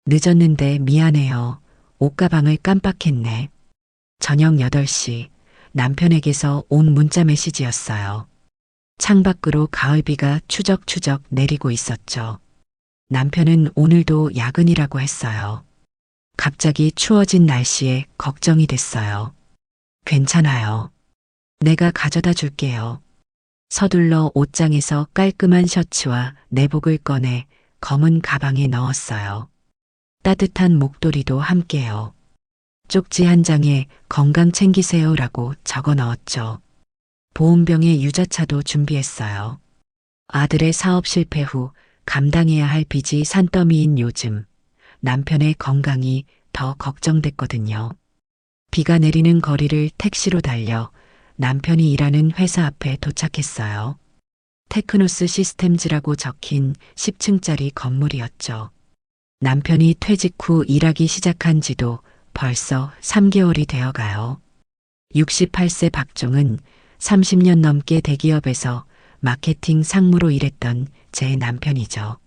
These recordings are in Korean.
늦었는데 미안해요. 옷가방을 깜빡했네. 저녁 8시 남편에게서 온 문자 메시지였어요. 창밖으로 가을비가 추적추적 내리고 있었죠. 남편은 오늘도 야근이라고 했어요. 갑자기 추워진 날씨에 걱정이 됐어요. 괜찮아요. 내가 가져다 줄게요. 서둘러 옷장에서 깔끔한 셔츠와 내복을 꺼내 검은 가방에 넣었어요. 따뜻한 목도리도 함께요. 쪽지 한 장에 건강 챙기세요라고 적어 넣었죠. 보온병에 유자차도 준비했어요. 아들의 사업 실패 후 감당해야 할 빚이 산더미인 요즘 남편의 건강이 더 걱정됐거든요. 비가 내리는 거리를 택시로 달려 남편이 일하는 회사 앞에 도착했어요. 테크노스 시스템즈라고 적힌 10층짜리 건물이었죠. 남편이 퇴직 후 일하기 시작한 지도 벌써 3개월이 되어 가요. 68세 박종은 30년 넘게 대기업에서 마케팅 상무로 일했던 제 남편이죠.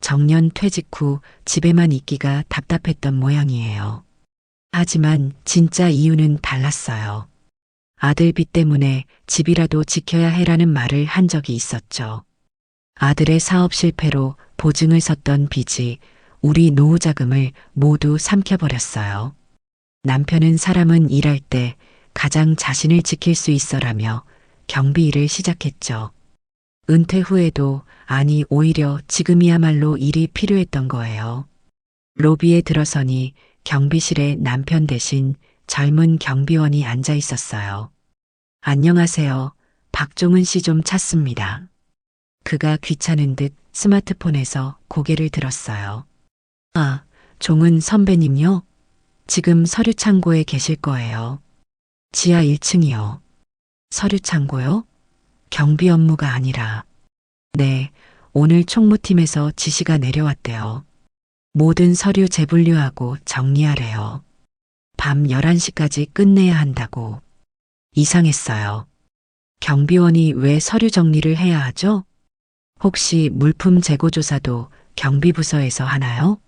정년 퇴직 후 집에만 있기가 답답했던 모양이에요. 하지만 진짜 이유는 달랐어요. 아들 빚 때문에 집이라도 지켜야 해라는 말을 한 적이 있었죠. 아들의 사업 실패로 보증을 섰던 빚이 우리 노후 자금을 모두 삼켜버렸어요. 남편은 사람은 일할 때 가장 자신을 지킬 수 있어라며 경비 일을 시작했죠. 은퇴 후에도 아니 오히려 지금이야말로 일이 필요했던 거예요. 로비에 들어서니 경비실에 남편 대신 젊은 경비원이 앉아 있었어요. 안녕하세요. 박종은 씨 좀 찾습니다. 그가 귀찮은 듯 스마트폰에서 고개를 들었어요. 아, 종은 선배님요? 지금 서류 창고에 계실 거예요. 지하 1층이요. 서류 창고요? 경비 업무가 아니라. 네, 오늘 총무팀에서 지시가 내려왔대요. 모든 서류 재분류하고 정리하래요. 밤 11시까지 끝내야 한다고. 이상했어요. 경비원이 왜 서류 정리를 해야 하죠? 혹시 물품 재고 조사도 경비부서에서 하나요?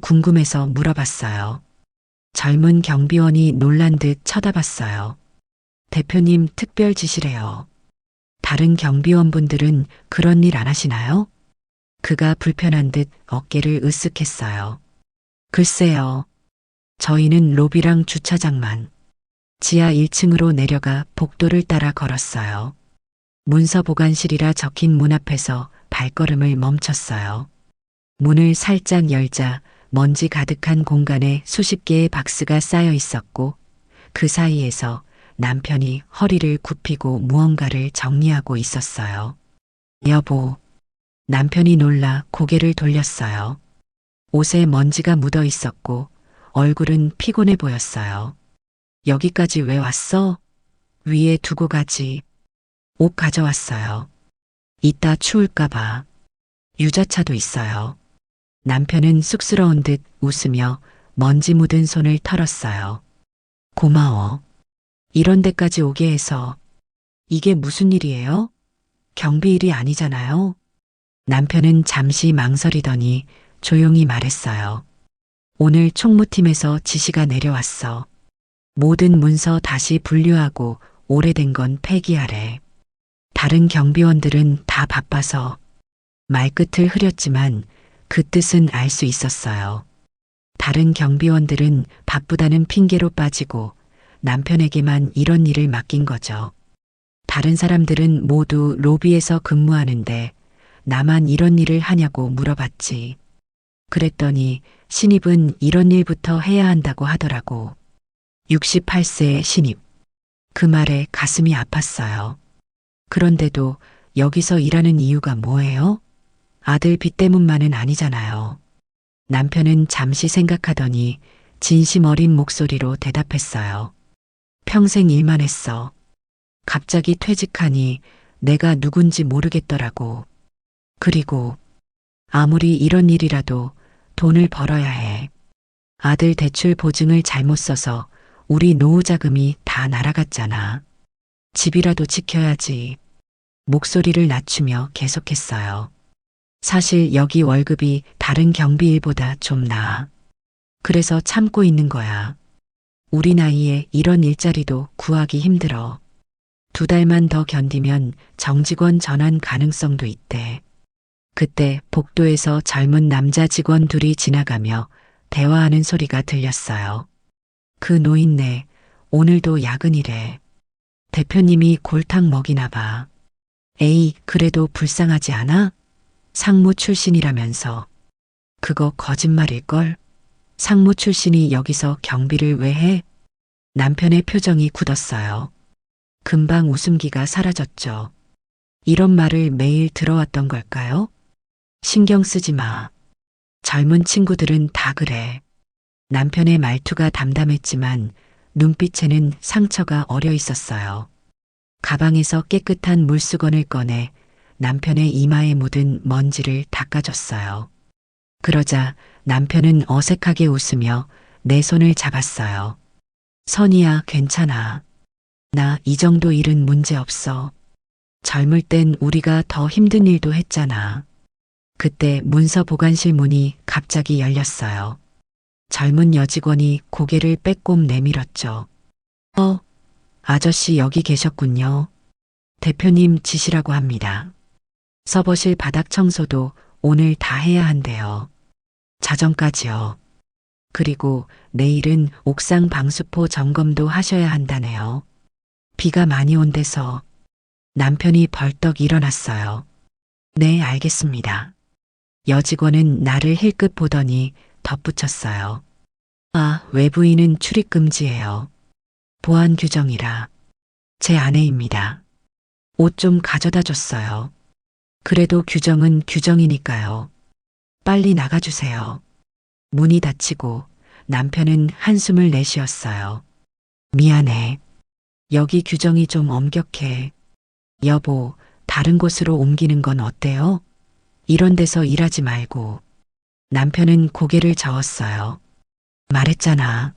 궁금해서 물어봤어요. 젊은 경비원이 놀란 듯 쳐다봤어요. 대표님 특별 지시래요. 다른 경비원분들은 그런 일 안 하시나요? 그가 불편한 듯 어깨를 으쓱했어요. 글쎄요. 저희는 로비랑 주차장만. 지하 1층으로 내려가 복도를 따라 걸었어요. 문서 보관실이라 적힌 문 앞에서 발걸음을 멈췄어요. 문을 살짝 열자 먼지 가득한 공간에 수십 개의 박스가 쌓여 있었고 그 사이에서 남편이 허리를 굽히고 무언가를 정리하고 있었어요. 여보. 남편이 놀라 고개를 돌렸어요. 옷에 먼지가 묻어 있었고 얼굴은 피곤해 보였어요. 여기까지 왜 왔어? 위에 두고 가지. 옷 가져왔어요. 이따 추울까봐. 유자차도 있어요. 남편은 쑥스러운 듯 웃으며 먼지 묻은 손을 털었어요. 고마워. 이런 데까지 오게 해서. 이게 무슨 일이에요? 경비 일이 아니잖아요. 남편은 잠시 망설이더니 조용히 말했어요. 오늘 총무팀에서 지시가 내려왔어. 모든 문서 다시 분류하고 오래된 건 폐기하래. 다른 경비원들은 다 바빠서. 말끝을 흐렸지만 그 뜻은 알 수 있었어요. 다른 경비원들은 바쁘다는 핑계로 빠지고 남편에게만 이런 일을 맡긴 거죠. 다른 사람들은 모두 로비에서 근무하는데 나만 이런 일을 하냐고 물어봤지. 그랬더니 신입은 이런 일부터 해야 한다고 하더라고. 68세의 신입. 그 말에 가슴이 아팠어요. 그런데도 여기서 일하는 이유가 뭐예요? 아들 빚 때문만은 아니잖아요. 남편은 잠시 생각하더니 진심 어린 목소리로 대답했어요. 평생 일만 했어. 갑자기 퇴직하니 내가 누군지 모르겠더라고. 그리고 아무리 이런 일이라도 돈을 벌어야 해. 아들 대출 보증을 잘못 써서 우리 노후 자금이 다 날아갔잖아. 집이라도 지켜야지. 목소리를 낮추며 계속했어요. 사실 여기 월급이 다른 경비일보다 좀 나아. 그래서 참고 있는 거야. 우리 나이에 이런 일자리도 구하기 힘들어. 2달만 더 견디면 정직원 전환 가능성도 있대. 그때 복도에서 젊은 남자 직원 둘이 지나가며 대화하는 소리가 들렸어요. 그 노인네, 오늘도 야근이래. 대표님이 골탕 먹이나 봐. 에이, 그래도 불쌍하지 않아? 상무 출신이라면서. 그거 거짓말일걸? 상무 출신이 여기서 경비를 왜 해? 남편의 표정이 굳었어요. 금방 웃음기가 사라졌죠. 이런 말을 매일 들어왔던 걸까요? 신경 쓰지 마. 젊은 친구들은 다 그래. 남편의 말투가 담담했지만 눈빛에는 상처가 어려 있었어요. 가방에서 깨끗한 물수건을 꺼내 남편의 이마에 묻은 먼지를 닦아줬어요. 그러자 남편은 어색하게 웃으며 내 손을 잡았어요. 선이야, 괜찮아. 나 이 정도 일은 문제 없어. 젊을 땐 우리가 더 힘든 일도 했잖아. 그때 문서 보관실 문이 갑자기 열렸어요. 젊은 여직원이 고개를 빼꼼 내밀었죠. 아저씨 여기 계셨군요. 대표님 지시라고 합니다. 서버실 바닥 청소도 오늘 다 해야 한대요. 자정까지요. 그리고 내일은 옥상 방수포 점검도 하셔야 한다네요. 비가 많이 온대서. 남편이 벌떡 일어났어요. 네, 알겠습니다. 여직원은 나를 힐끗 보더니 덧붙였어요. 아, 외부인은 출입 금지예요. 보안 규정이라. 제 아내입니다. 옷 좀 가져다 줬어요. 그래도 규정은 규정이니까요. 빨리 나가주세요. 문이 닫히고 남편은 한숨을 내쉬었어요. 미안해. 여기 규정이 좀 엄격해. 여보, 다른 곳으로 옮기는 건 어때요? 이런 데서 일하지 말고. 남편은 고개를 저었어요. 말했잖아.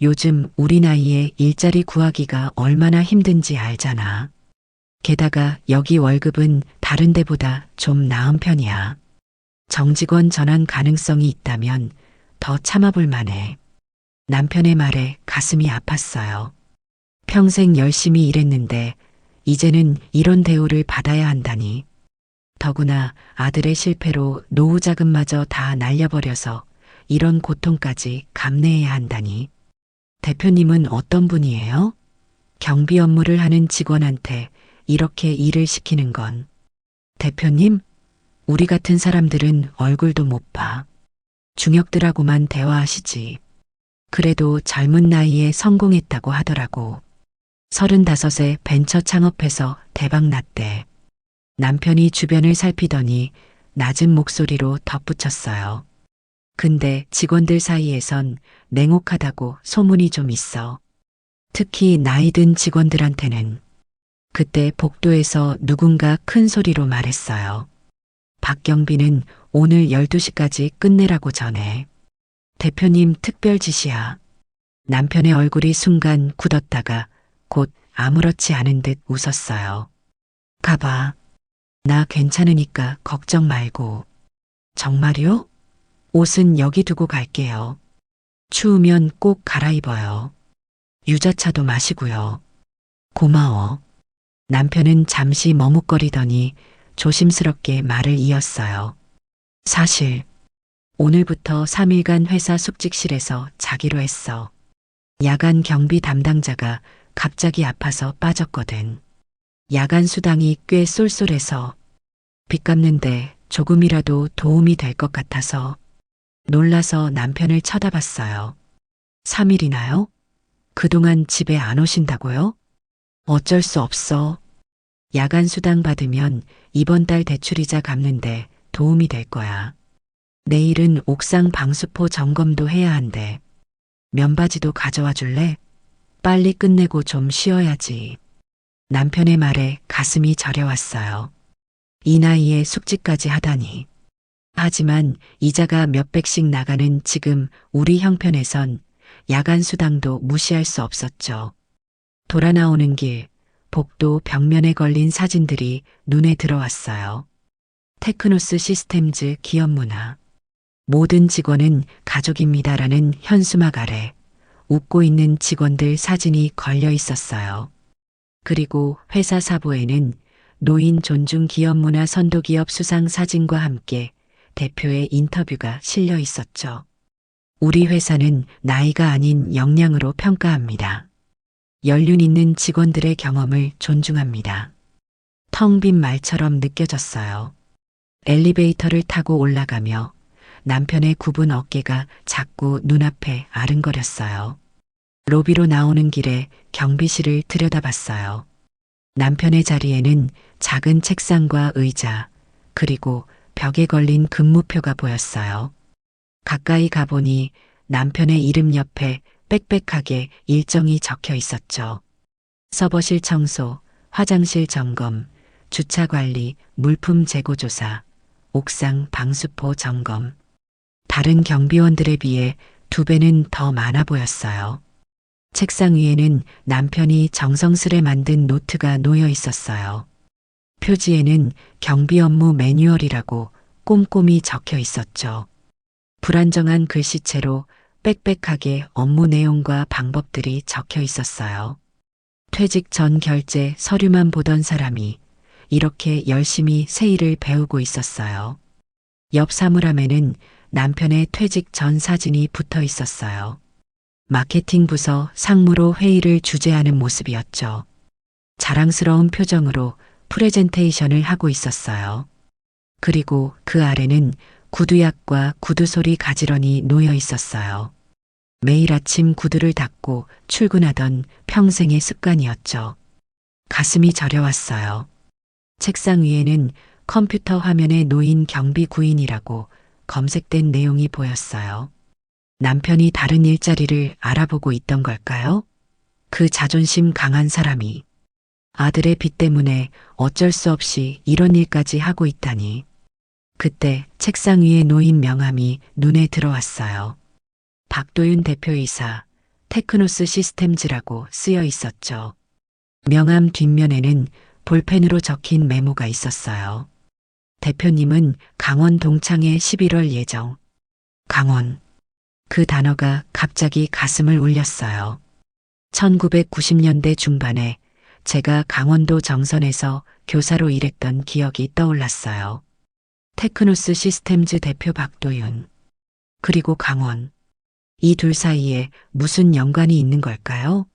요즘 우리 나이에 일자리 구하기가 얼마나 힘든지 알잖아. 게다가 여기 월급은 다른 데보다 좀 나은 편이야. 정직원 전환 가능성이 있다면 더 참아볼 만해. 남편의 말에 가슴이 아팠어요. 평생 열심히 일했는데 이제는 이런 대우를 받아야 한다니. 더구나 아들의 실패로 노후 자금마저 다 날려버려서 이런 고통까지 감내해야 한다니. 대표님은 어떤 분이에요? 경비 업무를 하는 직원한테 이렇게 일을 시키는 건. 대표님? 우리 같은 사람들은 얼굴도 못 봐. 중역들하고만 대화하시지. 그래도 젊은 나이에 성공했다고 하더라고. 35에 벤처 창업해서 대박 났대. 남편이 주변을 살피더니 낮은 목소리로 덧붙였어요. 근데 직원들 사이에선 냉혹하다고 소문이 좀 있어. 특히 나이 든 직원들한테는. 그때 복도에서 누군가 큰 소리로 말했어요. 박경비는 오늘 12시까지 끝내라고 전해. 대표님 특별 지시야. 남편의 얼굴이 순간 굳었다가 곧 아무렇지 않은 듯 웃었어요. 가봐. 나 괜찮으니까 걱정 말고. 정말요? 옷은 여기 두고 갈게요. 추우면 꼭 갈아입어요. 유자차도 마시고요. 고마워. 남편은 잠시 머뭇거리더니 조심스럽게 말을 이었어요. 사실 오늘부터 3일간 회사 숙직실에서 자기로 했어. 야간 경비 담당자가 갑자기 아파서 빠졌거든. 야간 수당이 꽤 쏠쏠해서 빚 갚는데 조금이라도 도움이 될 것 같아서. 놀라서 남편을 쳐다봤어요. 3일이나요? 그동안 집에 안 오신다고요? 어쩔 수 없어. 야간 수당 받으면 이번 달 대출이자 갚는데 도움이 될 거야. 내일은 옥상 방수포 점검도 해야 한대. 면바지도 가져와 줄래? 빨리 끝내고 좀 쉬어야지. 남편의 말에 가슴이 저려왔어요. 이 나이에 숙직까지 하다니. 하지만 이자가 몇백씩 나가는 지금 우리 형편에선 야간 수당도 무시할 수 없었죠. 돌아 나오는 길, 복도 벽면에 걸린 사진들이 눈에 들어왔어요. 테크노스 시스템즈 기업 문화. 모든 직원은 가족입니다라는 현수막 아래 웃고 있는 직원들 사진이 걸려 있었어요. 그리고 회사 사부에는 노인 존중 기업 문화 선도 기업 수상 사진과 함께 대표의 인터뷰가 실려 있었죠. 우리 회사는 나이가 아닌 역량으로 평가합니다. 연륜 있는 직원들의 경험을 존중합니다. 텅 빈 말처럼 느껴졌어요. 엘리베이터를 타고 올라가며 남편의 굽은 어깨가 자꾸 눈앞에 아른거렸어요. 로비로 나오는 길에 경비실을 들여다봤어요. 남편의 자리에는 작은 책상과 의자, 그리고 벽에 걸린 근무표가 보였어요. 가까이 가보니 남편의 이름 옆에 빽빽하게 일정이 적혀 있었죠. 서버실 청소, 화장실 점검, 주차 관리, 물품 재고 조사, 옥상 방수포 점검. 다른 경비원들에 비해 2배는 더 많아 보였어요. 책상 위에는 남편이 정성스레 만든 노트가 놓여 있었어요. 표지에는 경비 업무 매뉴얼이라고 꼼꼼히 적혀 있었죠. 불안정한 글씨체로 빽빽하게 업무 내용과 방법들이 적혀 있었어요. 퇴직 전 결제 서류만 보던 사람이 이렇게 열심히 세일을 배우고 있었어요. 옆 사물함에는 남편의 퇴직 전 사진이 붙어 있었어요. 마케팅 부서 상무로 회의를 주재하는 모습이었죠. 자랑스러운 표정으로 프레젠테이션을 하고 있었어요. 그리고 그 아래는 구두약과 구두소리 가지런히 놓여 있었어요. 매일 아침 구두를 닦고 출근하던 평생의 습관이었죠. 가슴이 저려왔어요. 책상 위에는 컴퓨터 화면에 놓인 경비 구인이라고 검색된 내용이 보였어요. 남편이 다른 일자리를 알아보고 있던 걸까요? 그 자존심 강한 사람이 아들의 빚 때문에 어쩔 수 없이 이런 일까지 하고 있다니. 그때 책상 위에 놓인 명함이 눈에 들어왔어요. 박도윤 대표이사, 테크노스 시스템즈라고 쓰여 있었죠. 명함 뒷면에는 볼펜으로 적힌 메모가 있었어요. 대표님은 강원 동창회 11월 예정. 강원. 그 단어가 갑자기 가슴을 울렸어요. 1990년대 중반에 제가 강원도 정선에서 교사로 일했던 기억이 떠올랐어요. 테크노스 시스템즈 대표 박도윤. 그리고 강원. 이 둘 사이에 무슨 연관이 있는 걸까요?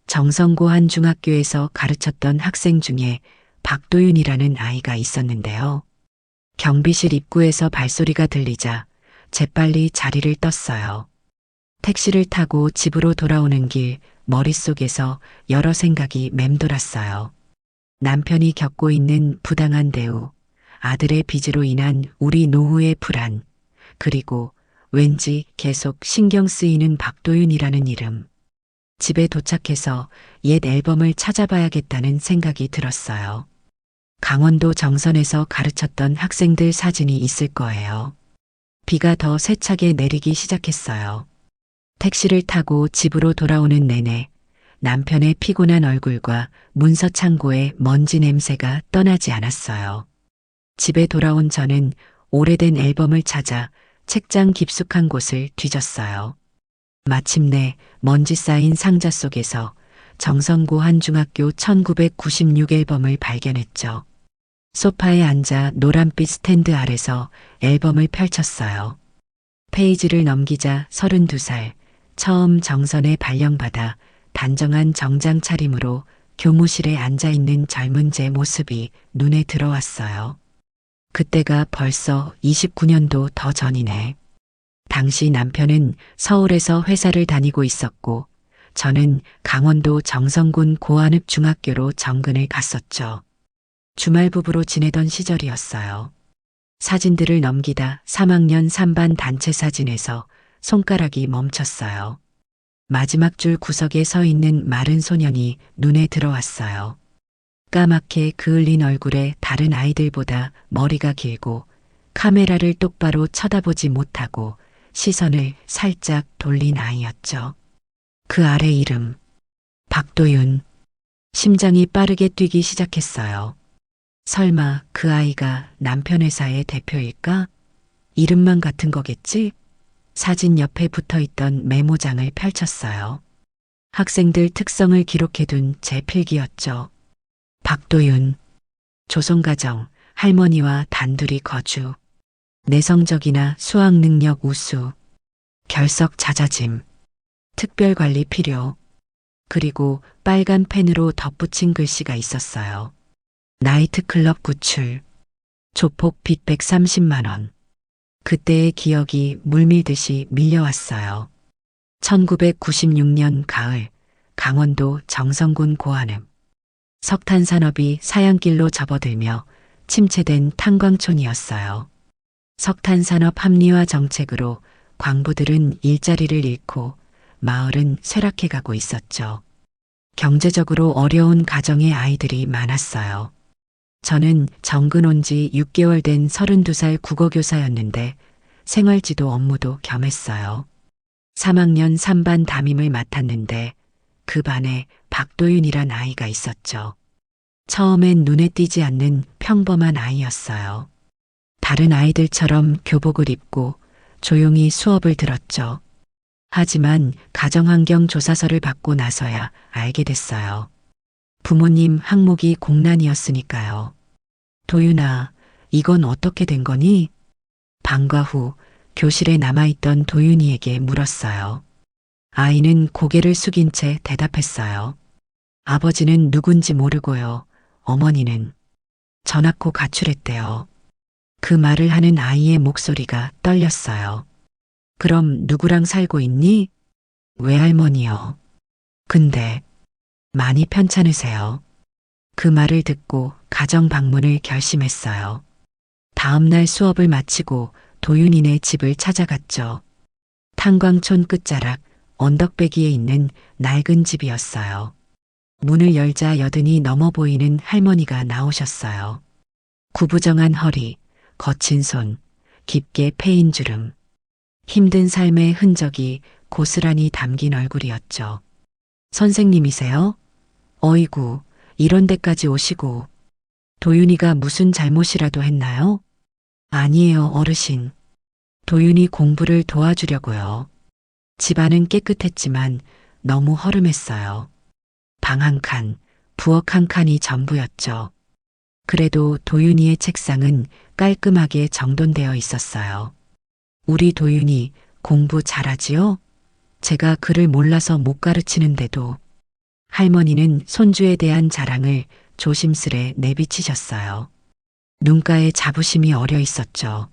정성고 한 중학교에서 가르쳤던 학생 중에 박도윤이라는 아이가 있었는데요. 경비실 입구에서 발소리가 들리자 재빨리 자리를 떴어요. 택시를 타고 집으로 돌아오는 길 머릿속에서 여러 생각이 맴돌았어요. 남편이 겪고 있는 부당한 대우, 아들의 빚으로 인한 우리 노후의 불안, 그리고 왠지 계속 신경 쓰이는 박도윤이라는 이름. 집에 도착해서 옛 앨범을 찾아봐야겠다는 생각이 들었어요. 강원도 정선에서 가르쳤던 학생들 사진이 있을 거예요. 비가 더 세차게 내리기 시작했어요. 택시를 타고 집으로 돌아오는 내내 남편의 피곤한 얼굴과 문서 창고의 먼지 냄새가 떠나지 않았어요. 집에 돌아온 저는 오래된 앨범을 찾아 책장 깊숙한 곳을 뒤졌어요. 마침내 먼지 쌓인 상자 속에서 정성고 한 중학교 1996 앨범을 발견했죠. 소파에 앉아 노란빛 스탠드 아래서 앨범을 펼쳤어요. 페이지를 넘기자 32살, 처음 정선에 발령받아 단정한 정장 차림으로 교무실에 앉아있는 젊은 제 모습이 눈에 들어왔어요. 그때가 벌써 29년도 더 전이네. 당시 남편은 서울에서 회사를 다니고 있었고 저는 강원도 정성군 고안읍 중학교로 정근을 갔었죠. 주말 부부로 지내던 시절이었어요. 사진들을 넘기다 3학년 3반 단체 사진에서 손가락이 멈췄어요. 마지막 줄 구석에 서 있는 마른 소년이 눈에 들어왔어요. 까맣게 그을린 얼굴에 다른 아이들보다 머리가 길고 카메라를 똑바로 쳐다보지 못하고 시선을 살짝 돌린 아이였죠. 그 아래 이름 박도윤. 심장이 빠르게 뛰기 시작했어요. 설마 그 아이가 남편 회사의 대표일까? 이름만 같은 거겠지? 사진 옆에 붙어 있던 메모장을 펼쳤어요. 학생들 특성을 기록해둔 제 필기였죠. 박도윤, 조선가정, 할머니와 단둘이 거주, 내성적이나 수학 능력 우수, 결석 잦아짐, 특별관리 필요, 그리고 빨간 펜으로 덧붙인 글씨가 있었어요. 나이트클럽 구출, 조폭 빚 130만 원. 그때의 기억이 물밀듯이 밀려왔어요. 1996년 가을, 강원도 정선군 고안읍. 석탄 산업이 사양길로 접어들며 침체된 탄광촌이었어요. 석탄 산업 합리화 정책으로 광부들은 일자리를 잃고 마을은 쇠락해 가고 있었죠. 경제적으로 어려운 가정의 아이들이 많았어요. 저는 정근 온 지 6개월 된 32살 국어교사였는데 생활지도 업무도 겸했어요. 3학년 3반 담임을 맡았는데 그 반에 박도윤이란 아이가 있었죠. 처음엔 눈에 띄지 않는 평범한 아이였어요. 다른 아이들처럼 교복을 입고 조용히 수업을 들었죠. 하지만 가정환경 조사서를 받고 나서야 알게 됐어요. 부모님 항목이 공란이었으니까요. 도윤아, 이건 어떻게 된 거니? 방과 후 교실에 남아있던 도윤이에게 물었어요. 아이는 고개를 숙인 채 대답했어요. 아버지는 누군지 모르고요. 어머니는 전학고 가출했대요. 그 말을 하는 아이의 목소리가 떨렸어요. 그럼 누구랑 살고 있니? 외할머니요. 근데 많이 편찮으세요. 그 말을 듣고 가정 방문을 결심했어요. 다음 날 수업을 마치고 도윤이네 집을 찾아갔죠. 탄광촌 끝자락 언덕배기에 있는 낡은 집이었어요. 문을 열자 여든이 넘어 보이는 할머니가 나오셨어요. 구부정한 허리, 거친 손, 깊게 패인 주름. 힘든 삶의 흔적이 고스란히 담긴 얼굴이었죠. 선생님이세요? 어이구, 이런 데까지 오시고. 도윤이가 무슨 잘못이라도 했나요? 아니에요, 어르신. 도윤이 공부를 도와주려고요. 집안은 깨끗했지만 너무 허름했어요. 방 한 칸, 부엌 한 칸이 전부였죠. 그래도 도윤이의 책상은 깔끔하게 정돈되어 있었어요. 우리 도윤이 공부 잘하지요? 제가 글을 몰라서 못 가르치는데도. 할머니는 손주에 대한 자랑을 조심스레 내비치셨어요. 눈가에 자부심이 어려 있었죠.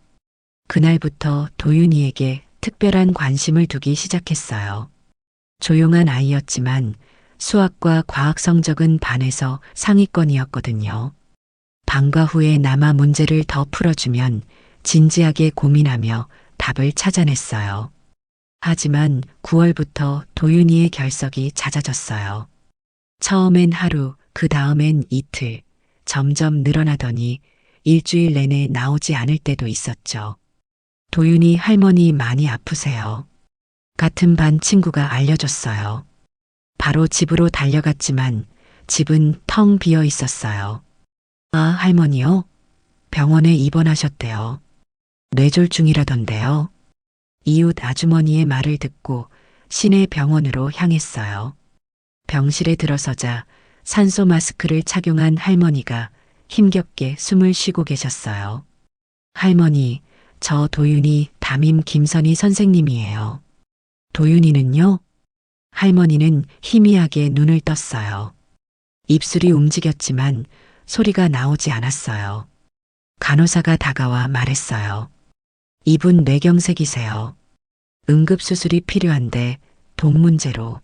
그날부터 도윤이에게 특별한 관심을 두기 시작했어요. 조용한 아이였지만 수학과 과학 성적은 반에서 상위권이었거든요. 방과 후에 남아 문제를 더 풀어주면 진지하게 고민하며 답을 찾아냈어요. 하지만 9월부터 도윤이의 결석이 잦아졌어요. 처음엔 하루, 그 다음엔 이틀, 점점 늘어나더니 일주일 내내 나오지 않을 때도 있었죠. 도윤이 할머니 많이 아프세요. 같은 반 친구가 알려줬어요. 바로 집으로 달려갔지만 집은 텅 비어 있었어요. 아, 할머니요? 병원에 입원하셨대요. 뇌졸중이라던데요. 이웃 아주머니의 말을 듣고 시내 병원으로 향했어요. 병실에 들어서자 산소 마스크를 착용한 할머니가 힘겹게 숨을 쉬고 계셨어요. 할머니, 저 도윤이 담임 김선희 선생님이에요. 도윤이는요? 할머니는 희미하게 눈을 떴어요. 입술이 움직였지만 소리가 나오지 않았어요. 간호사가 다가와 말했어요. 이분 뇌경색이세요. 응급수술이 필요한데 돈 문제로.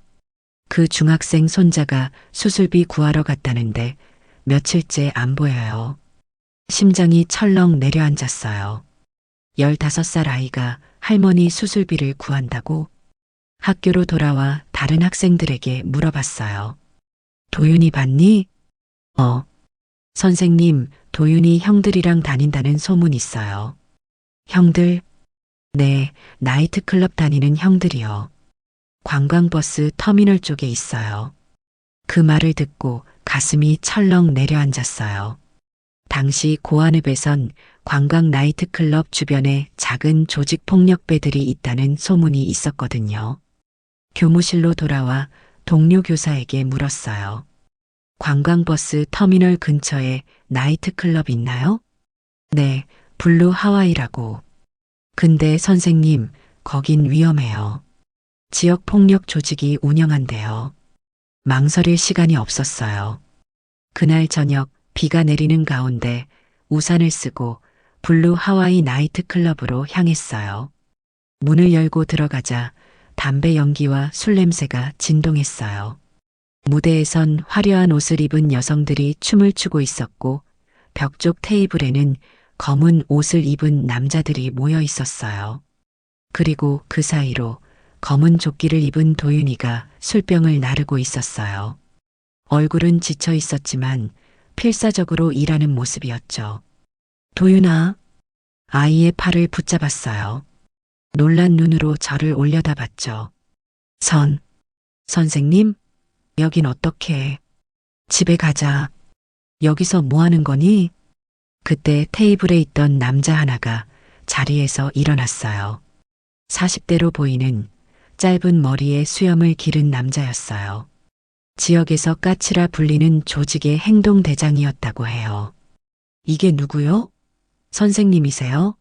그 중학생 손자가 수술비 구하러 갔다는데 며칠째 안 보여요. 심장이 철렁 내려앉았어요. 15살 아이가 할머니 수술비를 구한다고? 학교로 돌아와 다른 학생들에게 물어봤어요. 도윤이 봤니? 선생님, 도윤이 형들이랑 다닌다는 소문 있어요. 형들? 네, 나이트클럽 다니는 형들이요. 관광버스 터미널 쪽에 있어요. 그 말을 듣고 가슴이 철렁 내려앉았어요. 당시 고안읍에선 관광 나이트클럽 주변에 작은 조직 폭력배들이 있다는 소문이 있었거든요. 교무실로 돌아와 동료 교사에게 물었어요. 관광버스 터미널 근처에 나이트클럽 있나요? 네, 블루 하와이라고. 근데 선생님, 거긴 위험해요. 지역 폭력 조직이 운영한대요. 망설일 시간이 없었어요. 그날 저녁 비가 내리는 가운데 우산을 쓰고 블루 하와이 나이트클럽으로 향했어요. 문을 열고 들어가자 담배 연기와 술 냄새가 진동했어요. 무대에선 화려한 옷을 입은 여성들이 춤을 추고 있었고 벽 쪽 테이블에는 검은 옷을 입은 남자들이 모여 있었어요. 그리고 그 사이로 검은 조끼를 입은 도윤이가 술병을 나르고 있었어요. 얼굴은 지쳐 있었지만 필사적으로 일하는 모습이었죠. 도윤아, 아이의 팔을 붙잡았어요. 놀란 눈으로 저를 올려다봤죠. 선생님, 여긴 어떻게? 집에 가자. 여기서 뭐 하는 거니? 그때 테이블에 있던 남자 하나가 자리에서 일어났어요. 40대로 보이는 짧은 머리에 수염을 기른 남자였어요. 지역에서 까치라 불리는 조직의 행동대장이었다고 해요. 이게 누구요? 선생님이세요?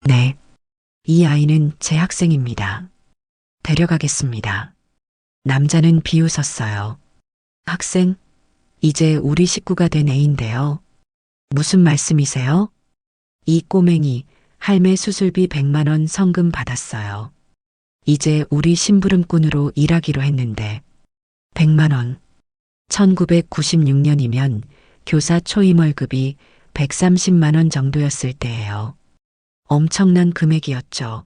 네. 이 아이는 제 학생입니다. 데려가겠습니다. 남자는 비웃었어요. 학생? 이제 우리 식구가 된 애인데요. 무슨 말씀이세요? 이 꼬맹이 할매 수술비 100만 원 성금 받았어요. 이제 우리 심부름꾼으로 일하기로 했는데 100만 원. 1996년이면 교사 초임 월급이 130만 원 정도였을 때예요. 엄청난 금액이었죠.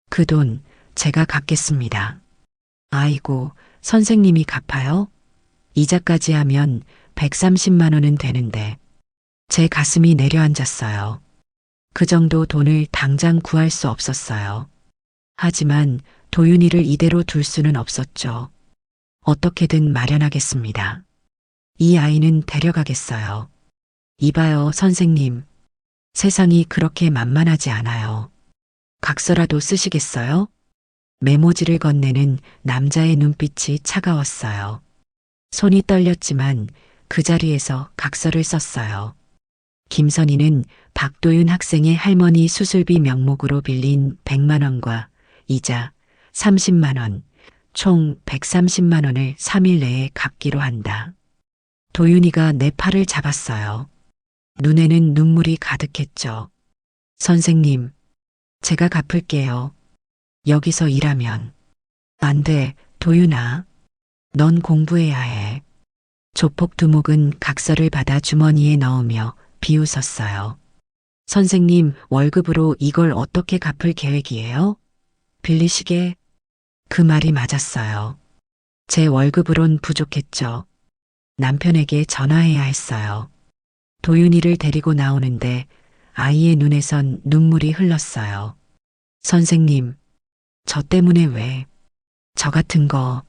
그 돈 제가 갚겠습니다. 아이고, 선생님이 갚아요? 이자까지 하면 130만 원은 되는데 제 가슴이 내려앉았어요. 그 정도 돈을 당장 구할 수 없었어요. 하지만 도윤이를 이대로 둘 수는 없었죠. 어떻게든 마련하겠습니다. 이 아이는 데려가겠어요. 이봐요, 선생님. 세상이 그렇게 만만하지 않아요. 각서라도 쓰시겠어요? 메모지를 건네는 남자의 눈빛이 차가웠어요. 손이 떨렸지만 그 자리에서 각서를 썼어요. 김선희는 박도윤 학생의 할머니 수술비 명목으로 빌린 100만 원과 이자 30만 원, 총 130만 원을 3일 내에 갚기로 한다. 도윤이가 내 팔을 잡았어요. 눈에는 눈물이 가득했죠. 선생님, 제가 갚을게요. 여기서 일하면. 안 돼, 도윤아. 넌 공부해야 해. 조폭 두목은 각서를 받아 주머니에 넣으며 비웃었어요. 선생님, 월급으로 이걸 어떻게 갚을 계획이에요? 빌리시게? 그 말이 맞았어요. 제 월급으론 부족했죠. 남편에게 전화해야 했어요. 도윤이를 데리고 나오는데 아이의 눈에선 눈물이 흘렀어요. 선생님, 저 때문에 왜? 저 같은 거.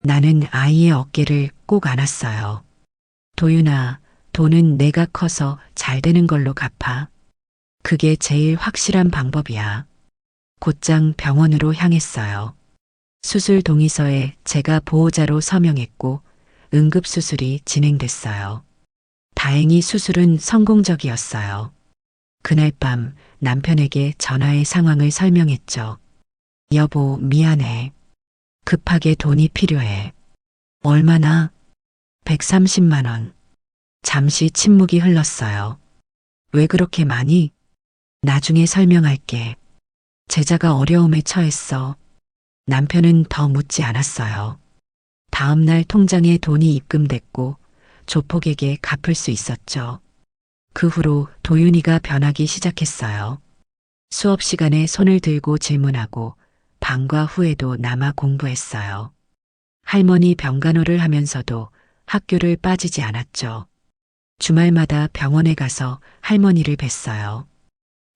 나는 아이의 어깨를 꼭 안았어요. 도윤아, 돈은 내가 커서 잘 되는 걸로 갚아. 그게 제일 확실한 방법이야. 곧장 병원으로 향했어요. 수술 동의서에 제가 보호자로 서명했고 응급수술이 진행됐어요. 다행히 수술은 성공적이었어요. 그날 밤 남편에게 전화해 상황을 설명했죠. 여보, 미안해. 급하게 돈이 필요해. 얼마나? 130만 원. 잠시 침묵이 흘렀어요. 왜 그렇게 많이? 나중에 설명할게. 제자가 어려움에 처했어. 남편은 더 묻지 않았어요. 다음 날 통장에 돈이 입금됐고 조폭에게 갚을 수 있었죠. 그 후로 도윤이가 변하기 시작했어요. 수업 시간에 손을 들고 질문하고 방과 후에도 남아 공부했어요. 할머니 병간호를 하면서도 학교를 빠지지 않았죠. 주말마다 병원에 가서 할머니를 뵀어요.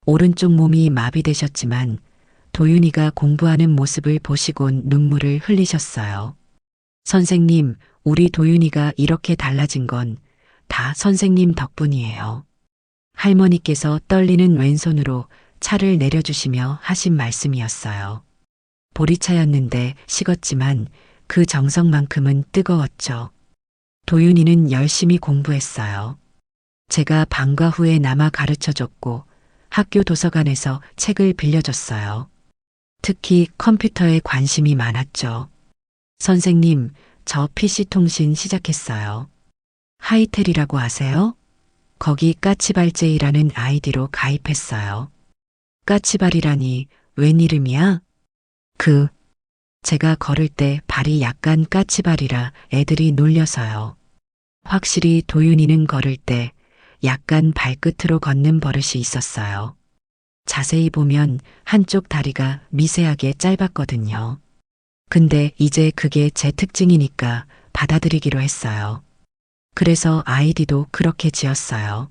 오른쪽 몸이 마비되셨지만 도윤이가 공부하는 모습을 보시곤 눈물을 흘리셨어요. 선생님, 우리 도윤이가 이렇게 달라진 건 다 선생님 덕분이에요. 할머니께서 떨리는 왼손으로 차를 내려주시며 하신 말씀이었어요. 보리차였는데 식었지만 그 정성만큼은 뜨거웠죠. 도윤이는 열심히 공부했어요. 제가 방과 후에 남아 가르쳐줬고 학교 도서관에서 책을 빌려줬어요. 특히 컴퓨터에 관심이 많았죠. 선생님, 저 PC 통신 시작했어요. 하이텔이라고 아세요? 거기 까치발제이라는 아이디로 가입했어요. 까치발이라니 웬 이름이야? 제가 걸을 때 발이 약간 까치발이라 애들이 놀려서요. 확실히 도윤이는 걸을 때 약간 발끝으로 걷는 버릇이 있었어요. 자세히 보면 한쪽 다리가 미세하게 짧았거든요. 근데 이제 그게 제 특징이니까 받아들이기로 했어요. 그래서 아이디도 그렇게 지었어요.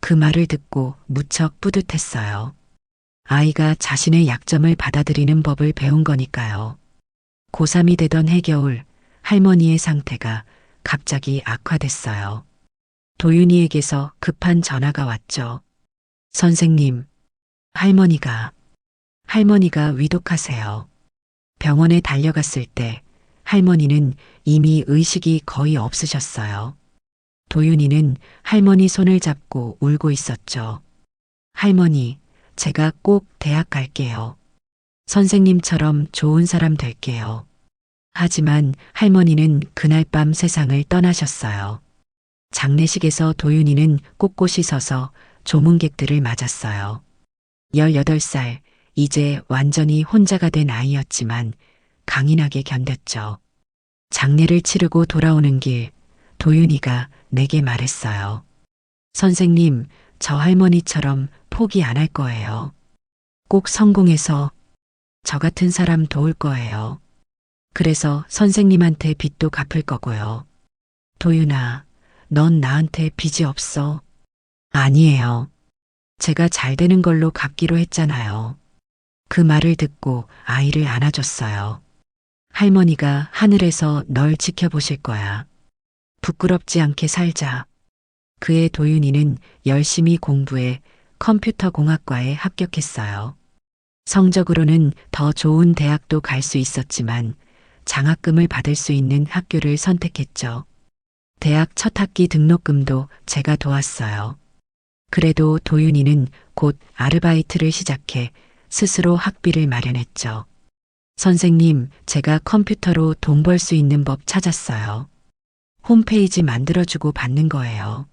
그 말을 듣고 무척 뿌듯했어요. 아이가 자신의 약점을 받아들이는 법을 배운 거니까요. 고3이 되던 해겨울, 할머니의 상태가 갑자기 악화됐어요. 도윤이에게서 급한 전화가 왔죠. 선생님, 할머니가 위독하세요. 병원에 달려갔을 때 할머니는 이미 의식이 거의 없으셨어요. 도윤이는 할머니 손을 잡고 울고 있었죠. 할머니, 제가 꼭 대학 갈게요. 선생님처럼 좋은 사람 될게요. 하지만 할머니는 그날 밤 세상을 떠나셨어요. 장례식에서 도윤이는 꼿꼿이 서서 조문객들을 맞았어요. 18살, 이제 완전히 혼자가 된 아이였지만 강인하게 견뎠죠. 장례를 치르고 돌아오는 길, 도윤이가 내게 말했어요. 선생님, 저 할머니처럼 포기 안 할 거예요. 꼭 성공해서 저 같은 사람 도울 거예요. 그래서 선생님한테 빚도 갚을 거고요. 도윤아, 넌 나한테 빚이 없어. 아니에요. 제가 잘 되는 걸로 갚기로 했잖아요. 그 말을 듣고 아이를 안아줬어요. 할머니가 하늘에서 널 지켜보실 거야. 부끄럽지 않게 살자. 그의 도윤이는 열심히 공부해 컴퓨터 공학과에 합격했어요. 성적으로는 더 좋은 대학도 갈 수 있었지만 장학금을 받을 수 있는 학교를 선택했죠. 대학 첫 학기 등록금도 제가 도왔어요. 그래도 도윤이는 곧 아르바이트를 시작해 스스로 학비를 마련했죠. 선생님, 제가 컴퓨터로 돈 벌 수 있는 법 찾았어요. 홈페이지 만들어주고 받는 거예요.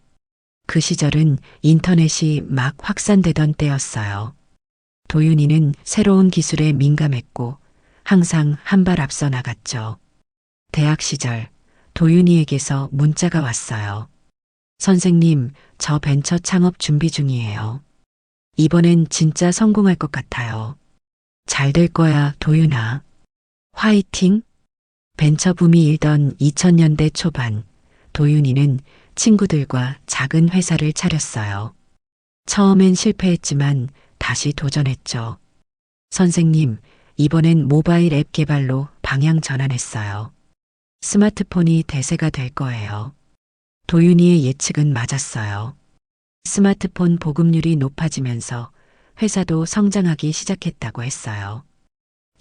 그 시절은 인터넷이 막 확산되던 때였어요. 도윤이는 새로운 기술에 민감했고 항상 한 발 앞서 나갔죠. 대학 시절 도윤이에게서 문자가 왔어요. 선생님, 저 벤처 창업 준비 중이에요. 이번엔 진짜 성공할 것 같아요. 잘 될 거야, 도윤아. 화이팅! 벤처 붐이 일던 2000년대 초반, 도윤이는 친구들과 작은 회사를 차렸어요. 처음엔 실패했지만 다시 도전했죠. 선생님, 이번엔 모바일 앱 개발로 방향 전환했어요. 스마트폰이 대세가 될 거예요. 도윤이의 예측은 맞았어요. 스마트폰 보급률이 높아지면서 회사도 성장하기 시작했다고 했어요.